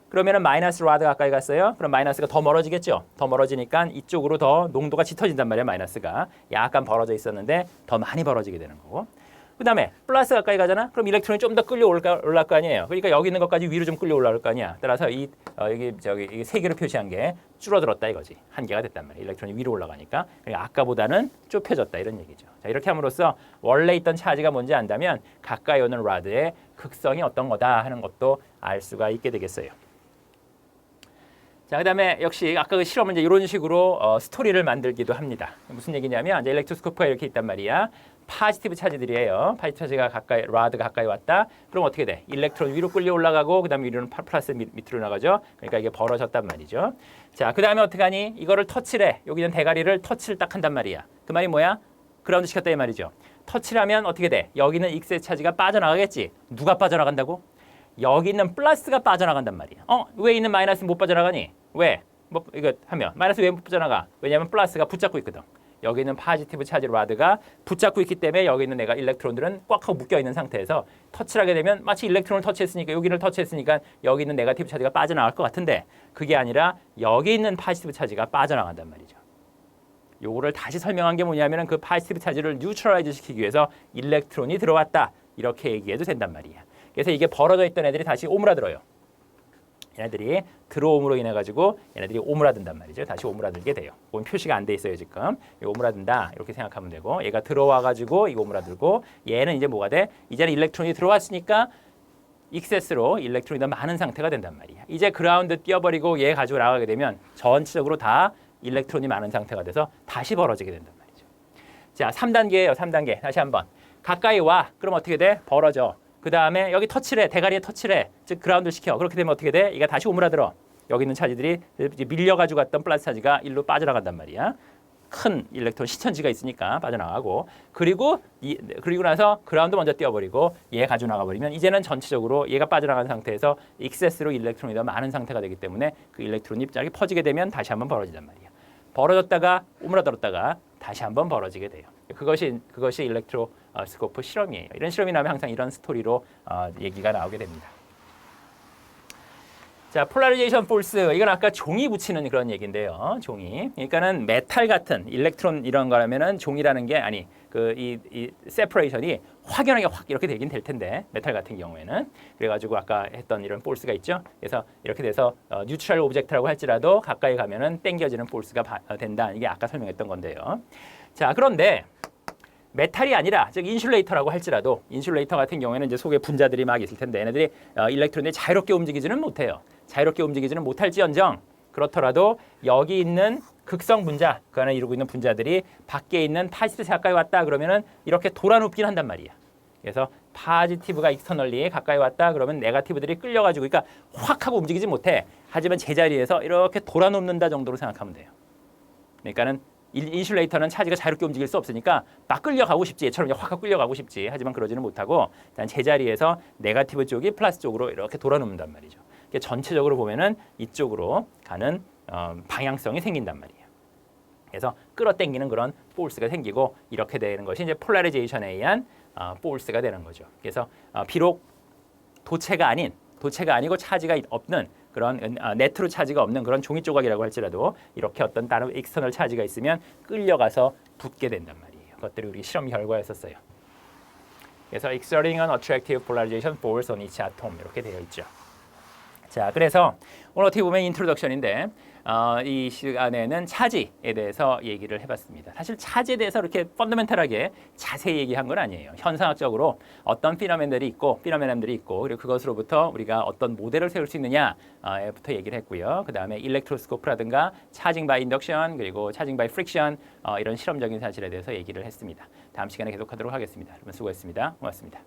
그러면은 마이너스 라드 가까이 갔어요. 그럼 마이너스가 더 멀어지겠죠. 더 멀어지니까 이쪽으로 더 농도가 짙어진단 말이야. 마이너스가 약간 벌어져 있었는데 더 많이 벌어지게 되는 거고. 그 다음에 플러스 가까이 가잖아. 그럼 일렉트론이 좀 더 끌려 올라갈 거 아니에요. 그러니까 여기 있는 것까지 위로 좀 끌려 올라올 거 아니야. 따라서 여기 세 개로 표시한 게 줄어들었다 이거지. 한 개가 됐단 말이야. 일렉트론이 위로 올라가니까. 그러니까 아까보다는 좁혀졌다 이런 얘기죠. 자, 이렇게 함으로써 원래 있던 차지가 뭔지 안다면 가까이 오는 라드의 극성이 어떤 거다 하는 것도 알 수가 있게 되겠어요. 자, 그다음에 역시 아까 그 실험은 이제 이런 식으로 스토리를 만들기도 합니다. 무슨 얘기냐면 이제 일렉트로스코프가 이렇게 있단 말이야. 파지티브 차지들이에요. 파지티브 차지가 라드가 가까이 왔다. 그럼 어떻게 돼? 일렉트론 위로 끌려 올라가고 그다음에 위로는 플러스 밑으로 나가죠. 그러니까 이게 벌어졌단 말이죠. 자, 그다음에 어떻게 하니? 이거를 터치를 해. 여기 있는 대가리를 터치를 딱 한단 말이야. 그 말이 뭐야? 그라운드 시켰다 이 말이죠. 터치를 하면 어떻게 돼? 여기는 익스의 차지가 빠져나가겠지. 누가 빠져나간다고? 여기 있는 플러스가 빠져나간단 말이야. 왜 있는 마이너스는 못 빠져나가니? 왜? 뭐 이거 하면 마이너스 왜 못 빠져나가? 왜냐하면 플러스가 붙잡고 있거든. 여기 있는 파지티브 차지 라드가 붙잡고 있기 때문에 여기 있는 내가 일렉트론들은 꽉 하고 묶여 있는 상태에서 터치를 하게 되면 마치 일렉트론을 터치했으니까 여기를 터치했으니까 여기 있는 네거티브 차지가 빠져나갈 것 같은데 그게 아니라 여기 있는 파지티브 차지가 빠져나간단 말이죠. 요거를 다시 설명한 게 뭐냐면은 그 파지티브 차지를 뉴트럴라이즈 시키기 위해서 일렉트론이 들어왔다. 이렇게 얘기해도 된단 말이야. 그래서 이게 벌어져 있던 애들이 다시 오므라들어요. 얘네들이 들어옴으로 인해 가지고 얘네들이 오므라든단 말이죠. 다시 오므라들게 돼요. 이건 표시가 안 돼 있어요 지금. 이 오므라든다 이렇게 생각하면 되고 얘가 들어와 가지고 이거 오므라들고 얘는 이제 뭐가 돼? 이제는 일렉트론이 들어왔으니까 익세스로 일렉트론이 더 많은 상태가 된단 말이야. 이제 그라운드 띄워버리고 얘 가지고 나가게 되면 전체적으로 다 일렉트론이 많은 상태가 돼서 다시 벌어지게 된단 말이죠. 자, 3단계예요. 3단계. 다시 한번. 가까이 와. 그럼 어떻게 돼? 벌어져. 그 다음에 여기 터치를 해. 대가리에 터치를 해. 즉 그라운드를 시켜. 그렇게 되면 어떻게 돼? 얘가 다시 오므라들어. 여기 있는 차지들이 밀려가지고 갔던 플러스 차지가 일로 빠져나간단 말이야. 큰 일렉트론 시천지가 있으니까 빠져나가고 그리고 나서 그라운드 먼저 띄워버리고 얘 가지고 나가버리면 이제는 전체적으로 얘가 빠져나간 상태에서 익세스로 일렉트론이 더 많은 상태가 되기 때문에 그 일렉트론이 쫙 퍼지게 되면 다시 한번 벌어지단 말이야. 벌어졌다가 오므라들었다가 다시 한번 벌어지게 돼요. 그것이 일렉트로스코프 실험이에요. 이런 실험이 나면 항상 이런 스토리로 얘기가 나오게 됩니다. 자, 폴라리제이션 포스 이건 아까 종이 붙이는 그런 얘기인데요. 종이. 그러니까는 메탈 같은 일렉트론 이런 거라면은 종이라는 게 아니 이 세퍼레이션이 확연하게 확 이렇게 되긴 될 텐데 메탈 같은 경우에는 그래가지고 아까 했던 이런 포스가 있죠. 그래서 이렇게 돼서 뉴트럴 오브젝트라고 할지라도 가까이 가면은 당겨지는 포스가 된다. 이게 아까 설명했던 건데요. 자, 그런데 메탈이 아니라 즉 인슐레이터라고 할지라도 인슐레이터 같은 경우에는 이제 속에 분자들이 막 있을 텐데 얘네들이 일렉트론이 자유롭게 움직이지는 못해요. 자유롭게 움직이지는 못할지언정 그렇더라도 여기 있는 극성 분자 그 안에 이루고 있는 분자들이 밖에 있는 파지티브 가까이 왔다 그러면은 이렇게 돌아눕긴 한단 말이야. 그래서 파지티브가 익스터널리 가까이 왔다 그러면 네거티브들이 끌려가지고 그러니까 확 하고 움직이지 못해. 하지만 제자리에서 이렇게 돌아눕는다 정도로 생각하면 돼요. 그러니까는 인슐레이터는 차지가 자유롭게 움직일 수 없으니까 막 끌려가고 싶지. 얘처럼 확 하고 끌려가고 싶지. 하지만 그러지는 못하고 일단 제자리에서 네거티브 쪽이 플러스 쪽으로 이렇게 돌아눕는단 말이죠. 전체적으로 보면은 이쪽으로 가는 방향성이 생긴단 말이에요. 그래서 끌어당기는 그런 포스가 생기고 이렇게 되는 것이 이제 폴라리제이션에 의한 포스가 되는 거죠. 그래서 비록 도체가 아니고 차지가 없는 그런 네트로 차지가 없는 그런 종이 조각이라고 할지라도 이렇게 어떤 다른 익스터널 차지가 있으면 끌려가서 붙게 된단 말이에요. 그것들이 우리 실험 결과였었어요. 그래서 exerting an attractive polarization force on each atom 이렇게 되어 있죠. 자, 그래서 오늘 어떻게 보면 인트로덕션인데 이 시간에는 차지에 대해서 얘기를 해봤습니다. 사실 차지에 대해서 이렇게 펀더멘탈하게 자세히 얘기한 건 아니에요. 현상학적으로 어떤 피노멘들이 있고 그리고 그것으로부터 우리가 어떤 모델을 세울 수 있느냐부터 얘기를 했고요. 그 다음에 일렉트로스코프라든가 차징 바이 인덕션 그리고 차징 바이 프릭션 이런 실험적인 사실에 대해서 얘기를 했습니다. 다음 시간에 계속하도록 하겠습니다. 여러분 수고했습니다. 고맙습니다.